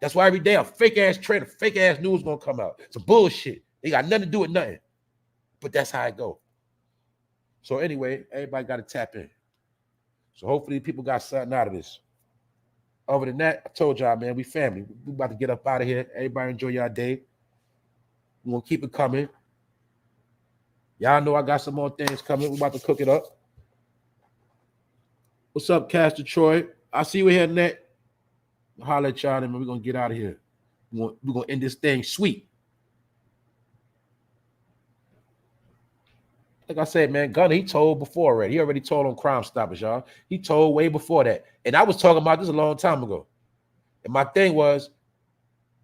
That's why every day a fake ass trend, a fake ass news gonna come out. It's a bullshit. They got nothing to do with nothing. But that's how it go. So anyway, everybody got to tap in. So hopefully people got something out of this. Other than that, I told y'all, man, we family. We about to get up out of here. Everybody enjoy y'all day. We're gonna keep it coming. Y'all know I got some more things coming. We're about to cook it up. What's up, Cash Detroit? I see you here, Net. Holler at y'all, and we're gonna get out of here. We're gonna end this thing sweet. Like I said, man, Gunna, he told before already. He already told on Crime Stoppers, y'all. He told way before that. And I was talking about this a long time ago. And my thing was,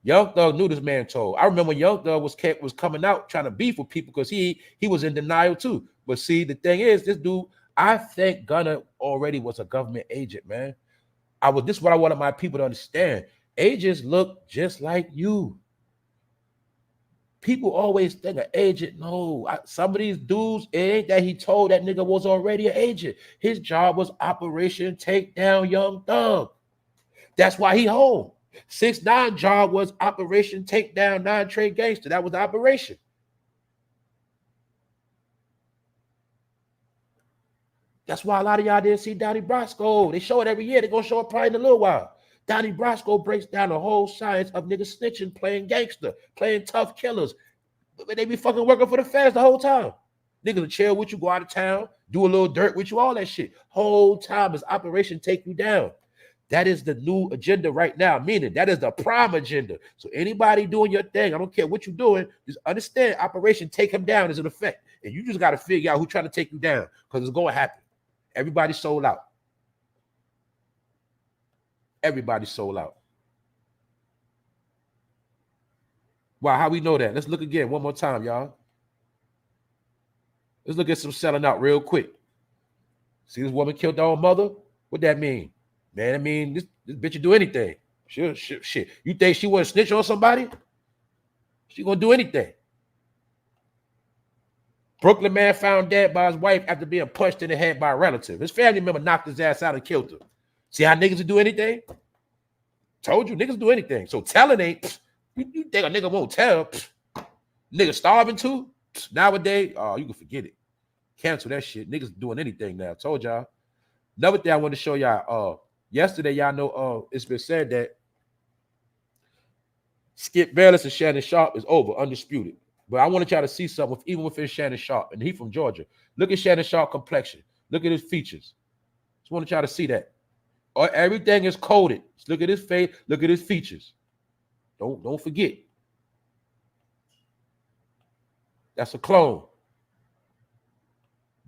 Young Thug knew this man told. I remember when Young Thug was coming out trying to beef with people because he was in denial too. But see, the thing is, this dude, I think Gunna already was a government agent, man. This is what I wanted my people to understand. Agents look just like you. People always think an agent. No, some of these dudes, it ain't that he told that nigga was already an agent. His job was Operation Take Down Young Thug. That's why he home. 6ix9ine job was Operation Take Down 9 Trey Gangster. That was the operation. That's why a lot of y'all didn't see Donnie Brasco. They show it every year. They're going to show it probably in a little while. Donnie Brasco breaks down the whole science of niggas snitching, playing gangster, playing tough killers. They be fucking working for the feds the whole time. Niggas will chill with you, go out of town, do a little dirt with you, all that shit. Whole time is Operation Take You Down. That is the new agenda right now, meaning that is the prime agenda. So anybody doing your thing, I don't care what you're doing, just understand Operation Take Him Down is in effect. And you just got to figure out who's trying to take you down because it's going to happen. Everybody sold out. Everybody sold out. Wow, how we know that? Let's look again one more time, y'all. Let's look at some selling out real quick. See this woman killed her own mother? What that mean? Man, I mean, this bitch will do anything. Shit. You think she want to snitch on somebody? She gonna do anything. Brooklyn man found dead by his wife after being punched in the head by a relative. His family member knocked his ass out and killed her. See how niggas will do anything? Told you, niggas do anything. So telling ain't, you think a nigga won't tell? Nigga starving too? Nowadays, oh, you can forget it. Cancel that shit. Niggas doing anything now. Told y'all. Another thing I want to show y'all. Yesterday, y'all know it's been said that Skip Bayless and Shannon Sharp is over, undisputed. But I wanted y'all to see something, even within Shannon Sharp, and he from Georgia. Look at Shannon Sharp complexion. Look at his features. Just wanted y'all to see that. Everything is coded. Just look at his face. Look at his features. Don't forget. That's a clone.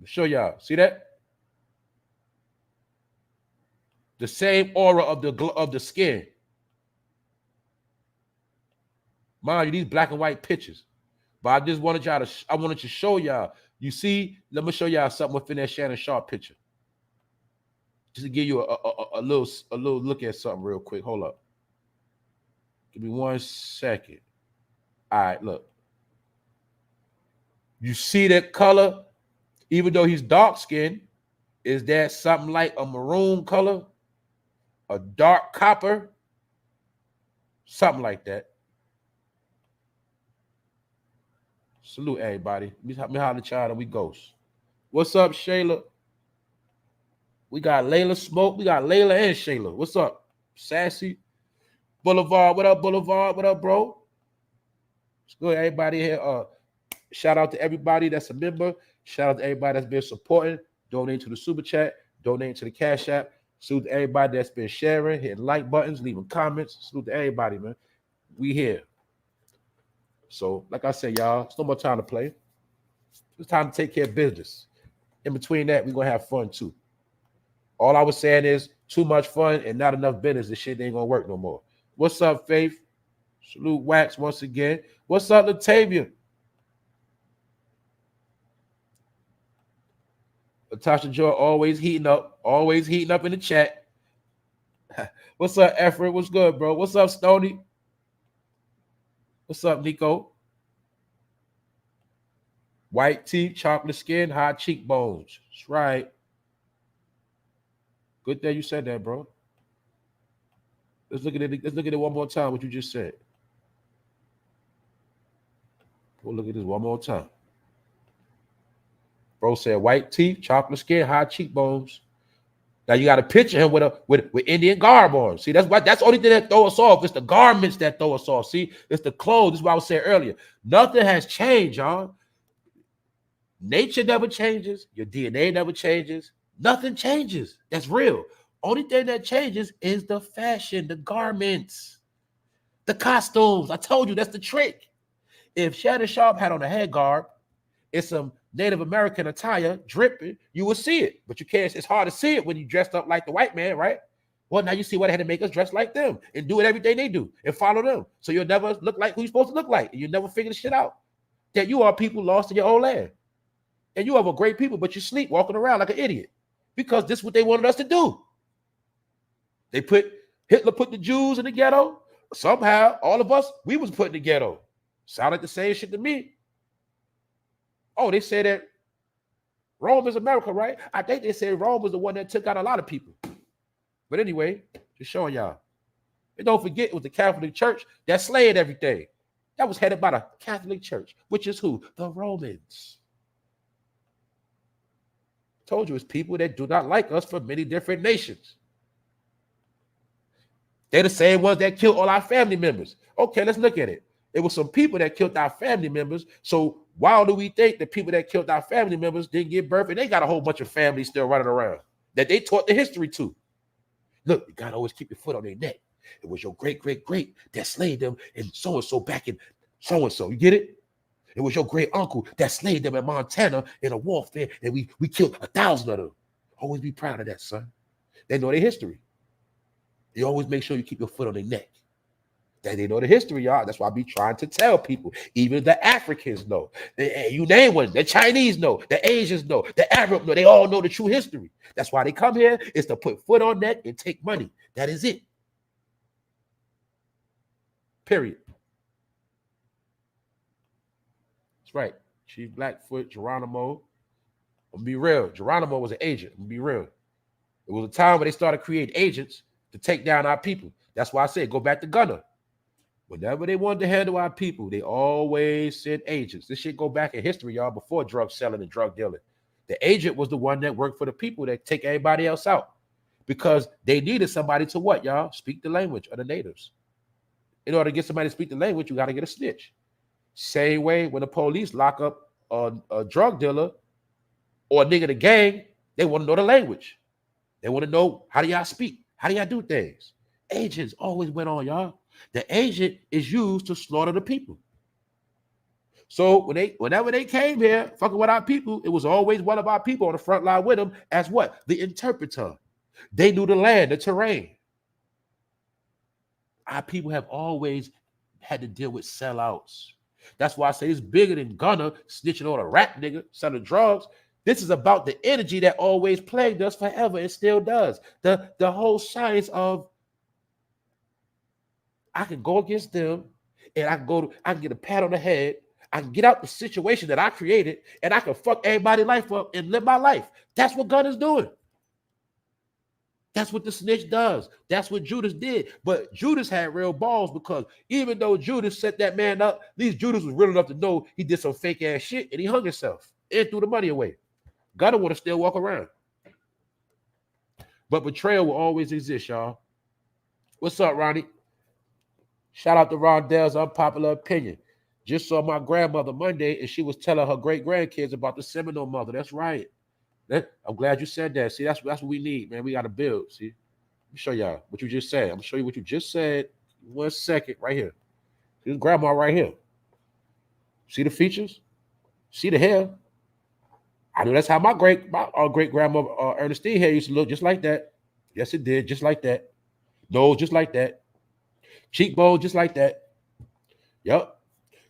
I'll show y'all. See that? The same aura of the skin. Mind you, these black and white pictures. But I just wanted y'all to, I wanted to show y'all. You see, let me show y'all something within that Shannon Sharp picture. Just to give you a little look at something real quick. Hold up. Give me 1 second. All right, look. You see that color? Even though he's dark skinned, is that something like a maroon color? A dark copper? Something like that. Salute everybody. Me holler at y'all and we ghost. What's up, Shayla? We got Layla Smoke. We got Layla and Shayla. What's up? Sassy. Boulevard. What up, Boulevard? What up, bro? It's good. Everybody here. Shout out to everybody that's a member. Shout out to everybody that's been supporting. Donating to the Super Chat. Donating to the Cash App. Salute to everybody that's been sharing, hitting like buttons, leaving comments. Salute to everybody, man. We here. So, like I said, y'all, it's no more time to play. It's time to take care of business. In between that, we're gonna have fun too. All I was saying is too much fun and not enough business. This shit ain't gonna work no more. What's up, Faith? Salute Wax once again. What's up, Latavia? Natasha Joy always heating up in the chat. What's up, Effort? What's good, bro? What's up, Stony? What's up, Nico? White teeth, chocolate skin, high cheekbones. That's right. Good thing you said that, bro. Let's look at it. Let's look at it one more time. What you just said. We'll look at this one more time. Bro said white teeth, chocolate skin, high cheekbones. Now you got to picture him with Indian garb on. See, that's the only thing that throw us off. It's the garments that throw us off. See, it's the clothes. This is what I was saying earlier. Nothing has changed, y'all. Nature never changes. Your DNA never changes. Nothing changes. That's real. Only thing that changes is the fashion, the garments, the costumes. I told you that's the trick. If Shannon Sharp had on a head garb, it's some Native American attire dripping, you will see it. But you can't, it's hard to see it when you dressed up like the white man, right? Well, now you see why they had to make us dress like them and do it everything they do and follow them. So you'll never look like who you're supposed to look like. And you'll never figure the shit out. That you are people lost in your own land. And you have a great people, but you sleep walking around like an idiot. Because this is what they wanted us to do. Hitler put the Jews in the ghetto. Somehow, all of us, we was put in the ghetto. Sound like the same shit to me. Oh, they say that Rome is America, right? I think they said Rome was the one that took out a lot of people. But anyway, just showing y'all. And don't forget, it was the Catholic Church that slayed everything. That was headed by the Catholic Church, which is who? The Romans. Told you, it's people that do not like us from many different nations. They're the same ones that killed all our family members. Okay, let's look at it. It was some people that killed our family members. So why do we think the people that killed our family members didn't give birth? And they got a whole bunch of families still running around that they taught the history to. Look, you gotta always keep your foot on their neck. It was your great that slayed them and so back in so. You get it? It was your great uncle that slayed them in Montana in a warfare, and we killed 1,000 of them. Always be proud of that, son. They know their history. You always make sure you keep your foot on their neck. That they know the history, y'all. That's why I be trying to tell people. Even the Africans know. You name one. The Chinese know. The Asians know. The Arabs know. They all know the true history. That's why they come here, is to put foot on neck and take money. That is it. Period. That's right. Chief Blackfoot, Geronimo. I'm gonna be real. Geronimo was an agent. I'm gonna be real. It was a time where they started creating agents to take down our people. That's why I said go back to Gunna. Whenever they wanted to handle our people, they always sent agents. This shit go back in history, y'all, before drug selling and drug dealing. The agent was the one that worked for the people that take everybody else out because they needed somebody to what, y'all? Speak the language of the natives. In order to get somebody to speak the language, you got to get a snitch. Same way when the police lock up a drug dealer or a nigga in the gang, they want to know the language. They want to know, how do y'all speak? How do y'all do things? Agents always went on, y'all. The agent is used to slaughter the people. So whenever they came here, fucking with our people, it was always one of our people on the front line with them as what? The interpreter. They knew the land, the terrain. Our people have always had to deal with sellouts. That's why I say it's bigger than Gunna snitching on a rap nigga, selling drugs. This is about the energy that always plagued us forever and still does. The whole science of I can go against them and I can get a pat on the head. I can get out the situation that I created and I can fuck everybody's life up and live my life. That's what Gunna's doing. That's what the snitch does. That's what Judas did. But Judas had real balls because even though Judas set that man up, at least Judas was real enough to know he did some fake ass shit and he hung himself and threw the money away. Gunna want to still walk around. But betrayal will always exist, y'all. What's up, Ronnie? Shout out to Rondell's unpopular opinion. Just saw my grandmother Monday and she was telling her great grandkids about the Seminole mother. That's right. I'm glad you said that. See, that's what we need, man. We got to build. See, let me show y'all what you just said. I'm gonna show you what you just said. 1 second, right here. His grandma right here. See the features? See the hair? I know that's how my great grandmother Ernestine hair used to look, just like that. Yes, it did, just like that. Nose, just like that. Cheekbone, just like that. Yep,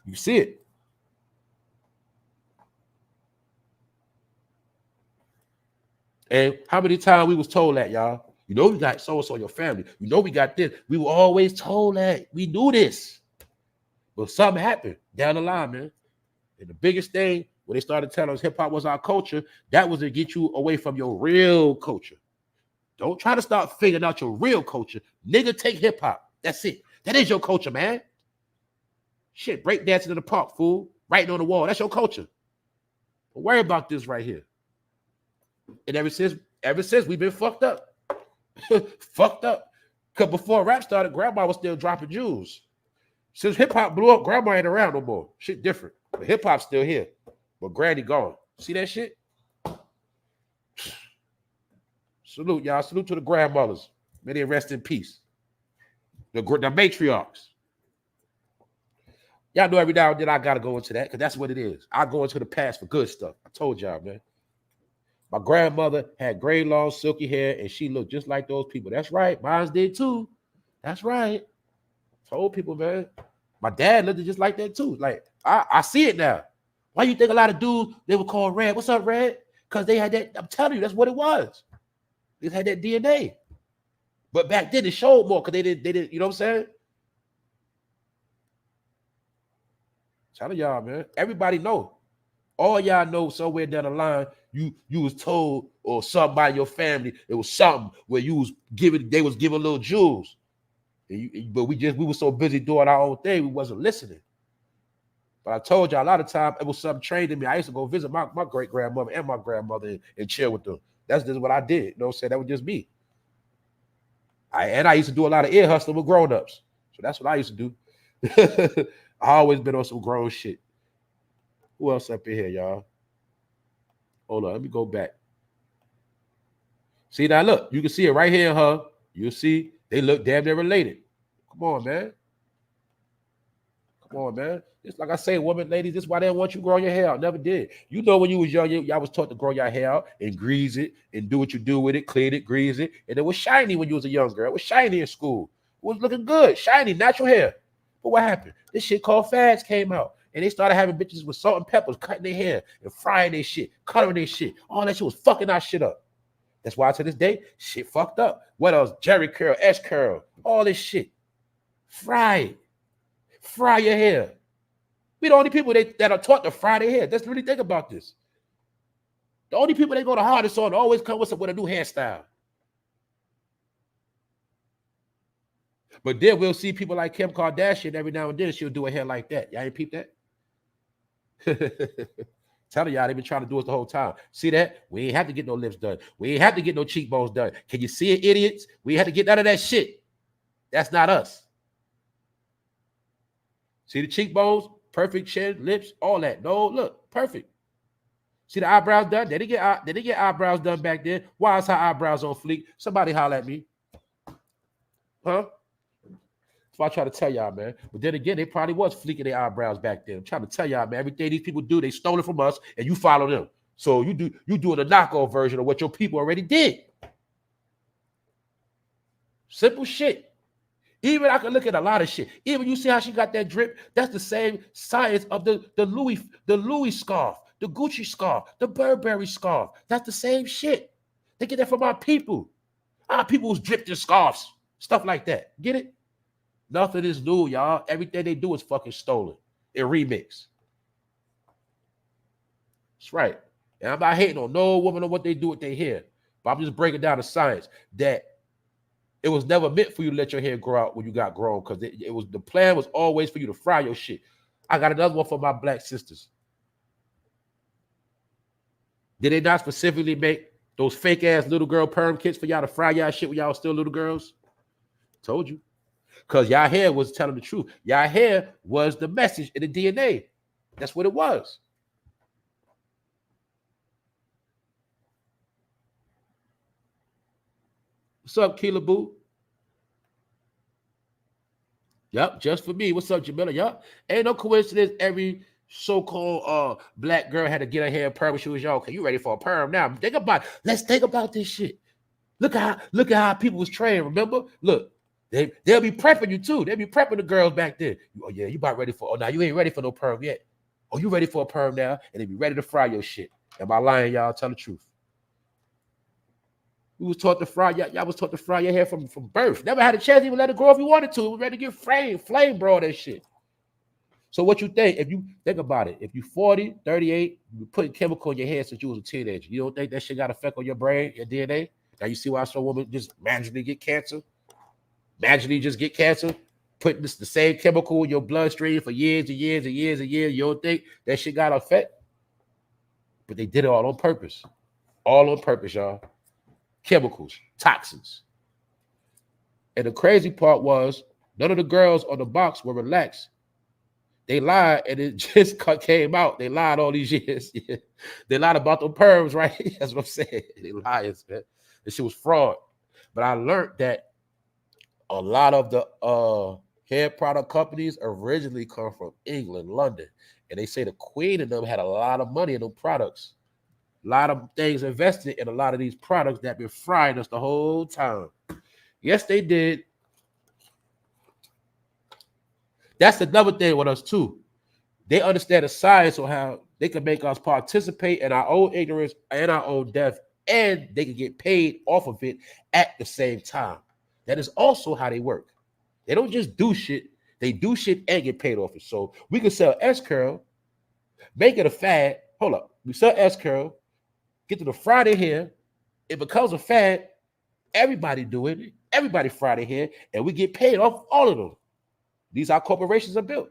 you see it. And how many times we was told that, y'all? You know, we got so and so in your family. You know, we got this. We were always told that. We knew this, but something happened down the line, man. And the biggest thing when they started telling us hip hop was our culture, that was to get you away from your real culture. Don't try to start figuring out your real culture. Nigga, take hip hop. That's it. That is your culture, man. Shit, break dancing in the park, fool. Writing on the wall. That's your culture. Don't worry about this right here. And ever since we've been fucked up. Fucked up. Because before rap started, grandma was still dropping jewels. Since hip hop blew up, grandma ain't around no more. Shit different. But hip hop's still here. But granny gone. See that shit? Salute, y'all. Salute to the grandmothers. May they rest in peace. The matriarchs. Y'all know every now and then I gotta go into that because that's what it is. I go into the past for good stuff. I told y'all, man. My grandmother had gray, long, silky hair, and she looked just like those people. That's right. Mine did too. That's right. Told people, man. My dad looked just like that too. Like, I see it now. Why you think a lot of dudes, they were called Red? What's up, Red? Because they had that, I'm telling you, that's what it was. They had that DNA. But back then, it showed more because they didn't, you know what I'm saying? Telling y'all, man. Everybody know. All y'all know somewhere down the line, you was told or somebody in your family, it was something where they was giving little jewels. But we were so busy doing our own thing, we wasn't listening. But I told y'all a lot of time it was something trained in me. I used to go visit my great grandmother and my grandmother and chill with them. That's just what I did. You know what I'm saying? That was just me. I used to do a lot of ear hustling with grown-ups. So that's what I used to do. I always been on some grown shit. Who else up in here, y'all? Hold on, let me go back. See now, look, you can see it right here, huh? You'll see they look damn near related. Come on, man. Come on, man. It's like I say, women, ladies, this is why they don't want you growing your hair out. Never did. You know, when you was young, y'all was taught to grow your hair out and grease it and do what you do with it, clean it, grease it. And it was shiny when you was a young girl. It was shiny in school. It was looking good, shiny, natural hair. But what happened? This shit called fads came out. And they started having bitches with salt and peppers cutting their hair and frying their shit, coloring their shit. All that shit was fucking our shit up. That's why to this day, shit fucked up. What else? Jerry curl, S curl, all this shit. Fry it. Fry your hair. We the only people that are taught to fry their hair. Let's really think about this. The only people they go the hardest on always come with a new hairstyle. But then we'll see people like Kim Kardashian every now and then. She'll do a hair like that. Y'all ain't peep that? Telling y'all, they've been trying to do it the whole time. See that? We ain't have to get no lips done. We ain't have to get no cheekbones done. Can you see it, idiots? We had to get none of that shit. That's not us. See the cheekbones? Perfect chin, lips, all that. No, look, perfect. See the eyebrows done? They didn't get eyebrows done back then. Why is her eyebrows on fleek? Somebody holler at me. Huh? That's what I try to tell y'all, man. But then again, they probably was fleeking their eyebrows back then. I'm trying to tell y'all, man, everything these people do, they stole it from us, and you follow them. So you doing a knockoff version of what your people already did. Simple shit. Even I can look at a lot of shit. Even you see how she got that drip. That's the same science of the Louis scarf, the Gucci scarf, the Burberry scarf. That's the same shit. They get that from our people. Our people was dripped in scarves, stuff like that. Get it? Nothing is new, y'all. Everything they do is fucking stolen and remixed. That's right. And I'm not hating on no woman on what they do with their hair, but I'm just breaking down the science that it was never meant for you to let your hair grow out when you got grown, because it was the plan was always for you to fry your shit. I got another one for my black sisters. Did they not specifically make those fake ass little girl perm kits for y'all to fry y'all shit when y'all still little girls? Told you. Because y'all hair was telling the truth. Y'all hair was the message in the DNA. That's what it was. What's up, Keela Boo? Yep, just for me. What's up, Jamila? Yep. Ain't no coincidence. Every so-called black girl had to get her hair perm when she was young. Okay, you ready for a perm now? Think about. Let's think about this shit. Look at how people was trained. Remember? Look, they'll be prepping you too. They'll be prepping the girls back then. Oh yeah, you about ready for? Oh now you ain't ready for no perm yet. Oh you ready for a perm now? And they be ready to fry your shit. Am I lying, y'all? Tell the truth. We was taught to fry. Y'all was taught to fry your hair from birth. Never had a chance to even let it grow if you wanted to. We was ready to get flame, bro, that shit. So what you think? If you think about it, if you 40, 38, you putting chemical in your hair since you was a teenager. You don't think that shit got effect on your brain, your DNA? Now you see why some women just magically get cancer? Magically just get cancer? Putting the same chemical in your bloodstream for years and years and years and years. You don't think that shit got effect? But they did it all on purpose. All on purpose, y'all. Chemicals, toxins. And the crazy part was none of the girls on the box were relaxed. They lied and it just came out. They lied all these years. Yeah. They lied about the perms, right? That's what I'm saying. They liars, man. This shit was fraud. But I learned that a lot of the hair product companies originally come from England, London. And they say the queen of them had a lot of money in them products. A lot of things invested in a lot of these products that been frying us the whole time. Yes, they did. That's another thing with us too. They understand the science on how they can make us participate in our own ignorance and our own death, and they can get paid off of it at the same time. That is also how they work. They don't just do shit, they do shit and get paid off it. So we can sell S-Curl, make it a fad. Hold up. We sell S-Curl, get to the Friday hair, it becomes a fad. Everybody do it. Everybody Friday hair, and we get paid off all of them. These are how corporations are built.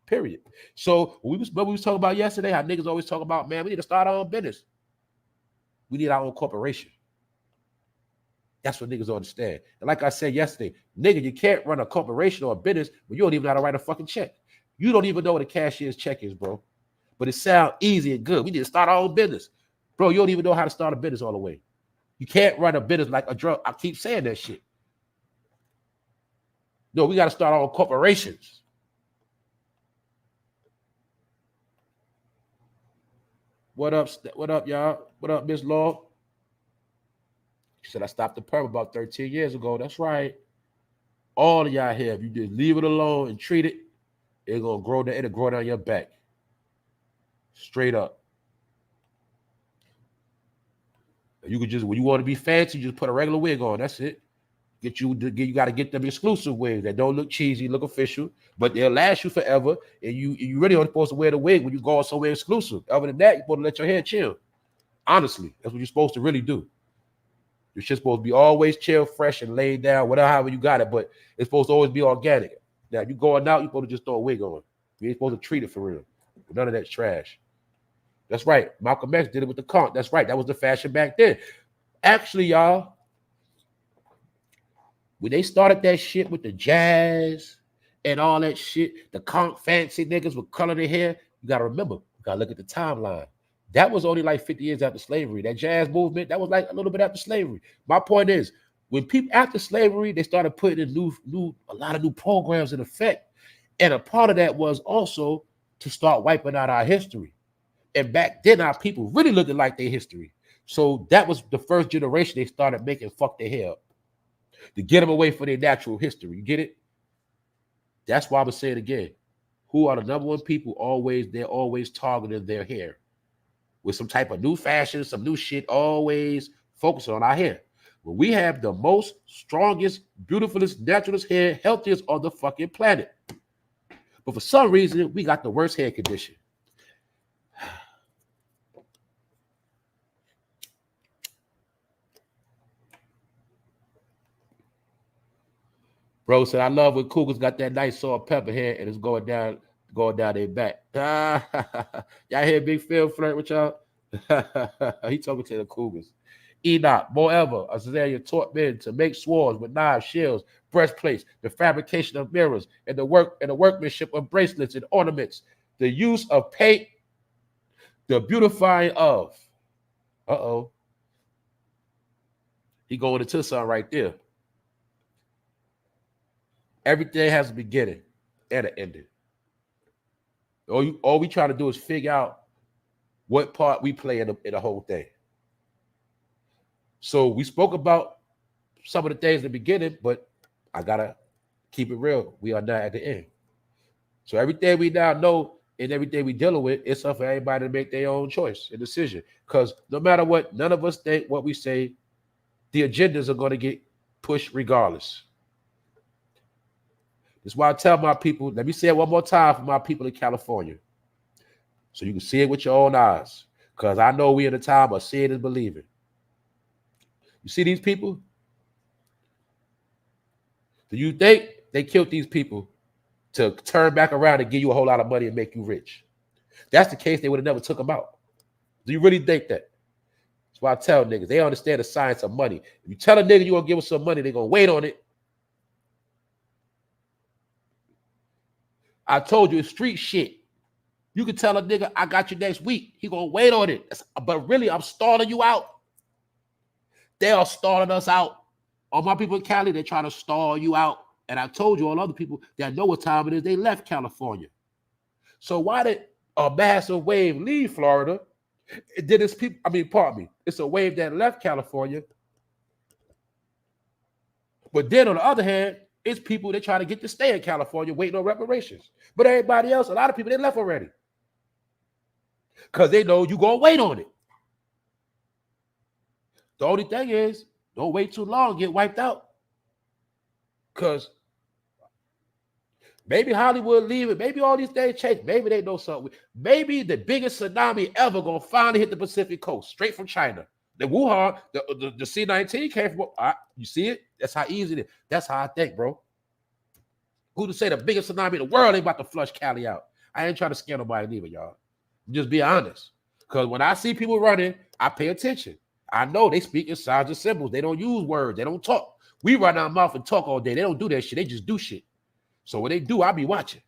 Period. So we was talking about yesterday, how niggas always talk about, man, we need to start our own business. We need our own corporation. That's what niggas don't understand. And like I said yesterday, nigga, you can't run a corporation or a business when you don't even know how to write a fucking check. You don't even know what a cashier's check is, bro. But it sounds easy and good. We need to start our own business. Bro, you don't even know how to start a business all the way. You can't run a business like a drug. I keep saying that shit. No, we got to start our own corporations. What up, y'all? What up, Miss Law? She said I stopped the perm about 13 years ago. That's right. All of y'all here, if you just leave it alone and treat it, it'll grow down your back. Straight up. You could just, when you want to be fancy, just put a regular wig on. That's it. You got to get them exclusive wigs that don't look cheesy, look official, but they'll last you forever. And you really aren't supposed to wear the wig when you go somewhere exclusive. Other than that, you're supposed to let your hair chill. Honestly, that's what you're supposed to really do. You're just supposed to be always chill, fresh, and laid down, whatever, however you got it. But it's supposed to always be organic. Now, you going out, you're supposed to just throw a wig on. You ain't supposed to treat it for real. None of that's trash. That's right. Malcolm X did it with the conch. That's right. That was the fashion back then. Actually, y'all, when they started that shit with the jazz and all that shit, the conch fancy niggas with color their hair, you got to remember, you got to look at the timeline. That was only like 50 years after slavery. That jazz movement, that was like a little bit after slavery. My point is, when people after slavery, they started putting in a lot of new programs in effect. And a part of that was also to start wiping out our history. And back then, our people really looked like their history. So that was the first generation they started making fuck their hair up to get them away from their natural history. You get it? That's why I would say it again. Who are the number one people they're always targeting their hair with some type of new fashion, some new shit, always focusing on our hair. When we have the most strongest, beautifulest, naturalist hair, healthiest on the fucking planet. But for some reason, we got the worst hair condition. Bro said, I love when cougars got that nice salt pepper hair and it's going down their back. Y'all hear Big Phil flirt with y'all? He talking to the cougars. Enoch, moreover, Azalea taught men to make swords with knives, shields, breastplates, the fabrication of mirrors, and the workmanship of bracelets and ornaments, the use of paint, the beautifying of. Uh-oh. He going into something right there. Everything has a beginning and an ending. All we try to do is figure out what part we play in the whole thing. So we spoke about some of the things in the beginning, but I gotta keep it real. We are not at the end. So everything we now know and everything we dealing with, it's up for everybody to make their own choice and decision. Because no matter what, none of us think what we say, the agendas are going to get pushed regardless. That's why I tell my people, let me say it one more time for my people in California, so you can see it with your own eyes. Because I know we in a time of seeing and believing. You see these people? Do you think they killed these people to turn back around and give you a whole lot of money and make you rich? If that's the case, they would have never took them out. Do you really think that? That's why I tell niggas, they understand the science of money. If you tell a nigga you're going to give them some money, they're going to wait on it. I told you, it's street shit. You can tell a nigga, I got you next week. He going to wait on it. But really, I'm stalling you out. They are stalling us out. All my people in Cali, they're trying to stall you out. And I told you, all other people that know what time it is, they left California. So why did a massive wave leave Florida? Did it's people, pardon me, it's a wave that left California. But then on the other hand, it's people that try to get to stay in California waiting on reparations. But everybody else, a lot of people, they left already. Because they know you're going to wait on it. The only thing is, don't wait too long, get wiped out. Because maybe Hollywood leave it. Maybe all these things change. Maybe they know something. Maybe the biggest tsunami ever going to finally hit the Pacific coast, straight from China. The Wuhan, the C-19 came from, you see it? That's how easy it is. That's how I think, bro. Who to say the biggest tsunami in the world ain't about to flush Cali out? I ain't trying to scare nobody neither, y'all. Just be honest. Because when I see people running, I pay attention. I know they speak in signs and symbols. They don't use words. They don't talk. We run our mouth and talk all day. They don't do that shit. They just do shit. So when they do, I be watching.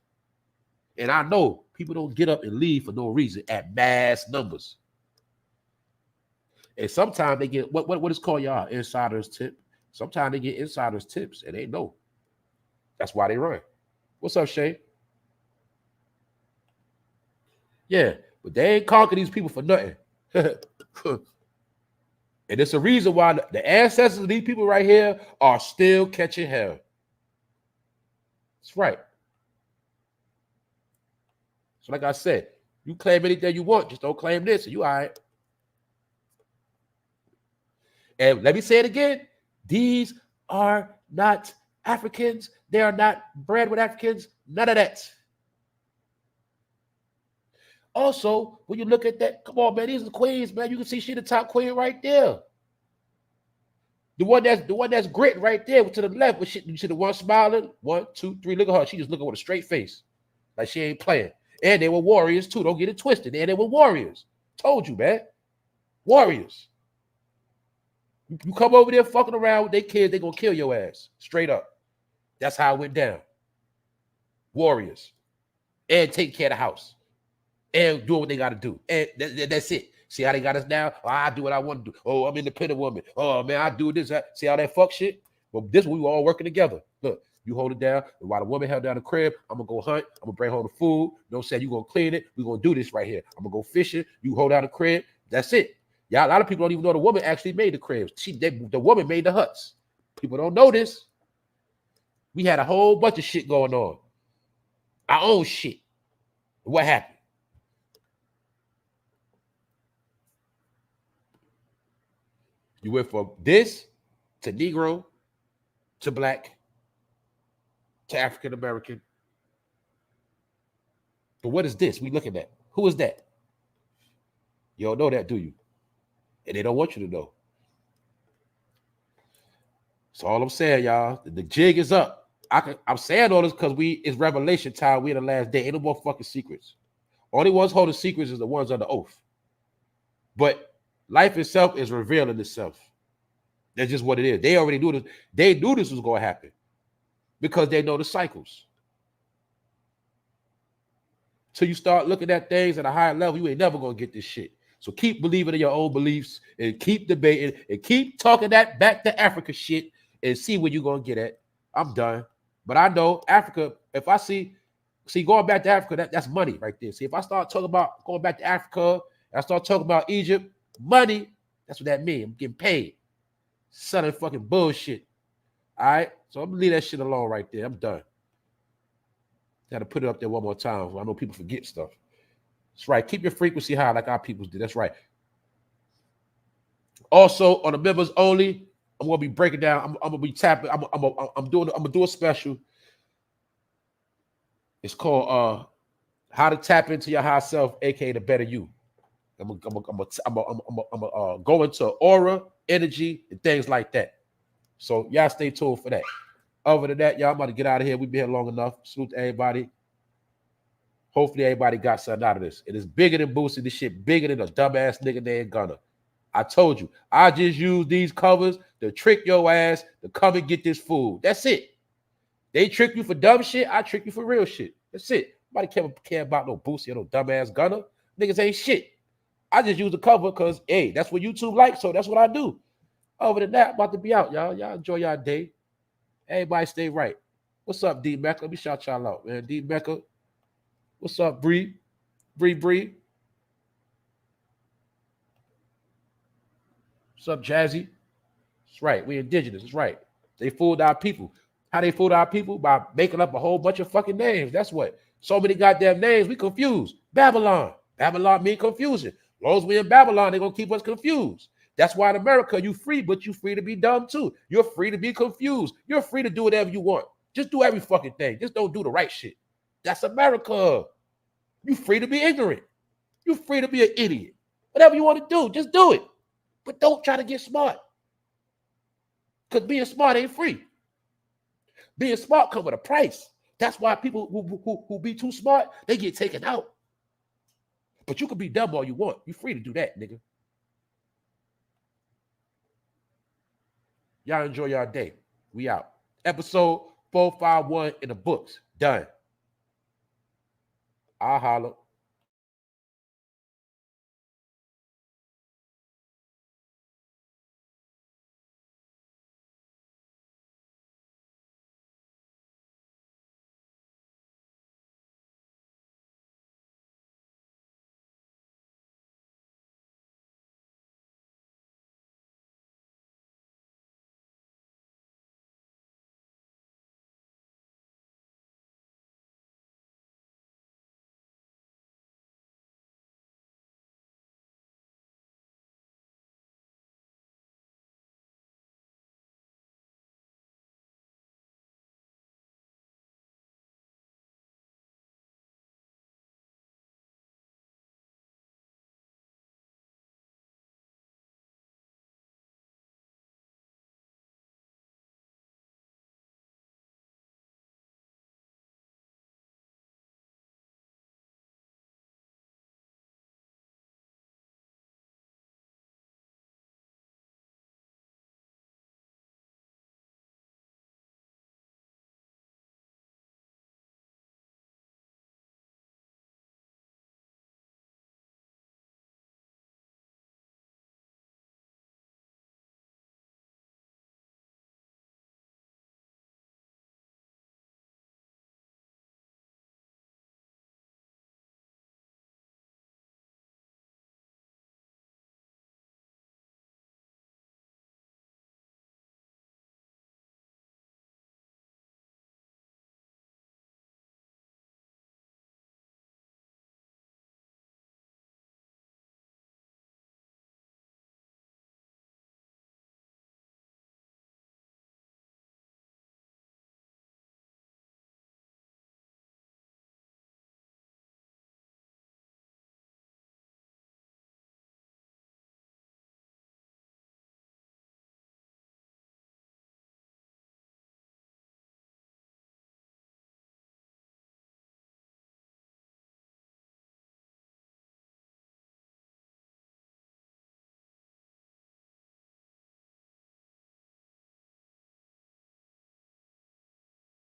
And I know people don't get up and leave for no reason at mass numbers. And sometimes they get, what is called, y'all? Insider's tip. Sometimes they get insider's tips and they know. That's why they run. What's up, Shay? Yeah, but they ain't conquer these people for nothing. And it's a reason why the ancestors of these people right here are still catching hell. That's right. So like I said, you claim anything you want, just don't claim this, and you all right. And let me say it again. These are not Africans. They are not bred with Africans. None of that. Also, when you look at that, come on, man, these are the queens, man. You can see she the top queen right there. The one that's grit right there to the left. You see the one smiling? 1, 2, 3. Look at her. She just looking with a straight face. Like she ain't playing. And they were warriors too. Don't get it twisted. And they were warriors. Told you, man. Warriors. You come over there fucking around with their kids, they gonna kill your ass. Straight up. That's how it went down. Warriors. And taking care of the house. And doing what they got to do. And that's it. See how they got us now? Oh, I do what I want to do. Oh, I'm an independent woman. Oh, man, I do this. See how that fuck shit? But this we were all working together. Look, you hold it down. And while the woman held down the crib, I'm going to go hunt. I'm going to bring home the food. Don't say you're going to clean it. We're going to do this right here. I'm going to go fishing. You hold down the crib. That's it. Yeah, a lot of people don't even know the woman actually made the cribs. The woman made the huts. People don't know this. We had a whole bunch of shit going on. Our own shit. What happened? You went from this to Negro to Black to African American. But what is this we looking at? Who is that? You don't know that, do you? And they don't want you to know. That's all I'm saying, y'all. The jig is up. I'm saying all this because it's revelation time. We in the last day. Ain't no more fucking secrets. Only ones holding secrets is the ones under oath. But life itself is revealing itself. That's just what it is. They already knew this. They knew this was going to happen because they know the cycles. So you start looking at things at a higher level, you ain't never going to get this shit. So keep believing in your own beliefs and keep debating and keep talking that back to Africa shit and see where you're going to get at. I'm done. But I know Africa, if I see going back to Africa, that's money right there. See, if I start talking about going back to Africa, I start talking about Egypt, money, that's what that means. I'm getting paid. Selling fucking bullshit. All right? So I'm gonna leave that shit alone right there. I'm done. Got to put it up there one more time. I know people forget stuff. That's right. Keep your frequency high like our peoples do. That's right. Also, on the members only, I'm gonna be breaking down. I'm gonna be tapping. I'm gonna do a special. It's called How to Tap Into Your High Self, aka the Better You. I'm gonna go into aura, energy, and things like that. So y'all stay tuned for that. Other than that, y'all, I'm about to get out of here. We've been here long enough. Salute to everybody. Hopefully everybody got something out of this. It is bigger than Boosie. This shit bigger than a dumbass nigga named Gunna. I told you. I just use these covers to trick your ass to come and get this food. That's it. They trick you for dumb shit. I trick you for real shit. That's it. Nobody care about no Boosie or no dumbass Gunna. Niggas ain't shit. I just use the cover because, hey, that's what YouTube likes, so that's what I do. Other than that, I'm about to be out, y'all. Y'all enjoy y'all day. Everybody stay right. What's up, D Mecca? Let me shout y'all out, man. D Mecca. What's up, Bree? Bree. What's up, Jazzy? That's right. We indigenous. That's right. They fooled our people. How they fooled our people? By making up a whole bunch of fucking names. That's what. So many goddamn names. We confused. Babylon. Babylon mean confusion. As long as we in Babylon, they're going to keep us confused. That's why in America, you free, but you free to be dumb too. You're free to be confused. You're free to do whatever you want. Just do every fucking thing. Just don't do the right shit. That's America. You free to be ignorant. You free to be an idiot. Whatever you want to do, just do it. But don't try to get smart. Because being smart ain't free. Being smart comes with a price. That's why people who be too smart, they get taken out. But you can be dumb all you want. You're free to do that, nigga. Y'all enjoy y'all day. We out. Episode 451 in the books. Done. I'll holler.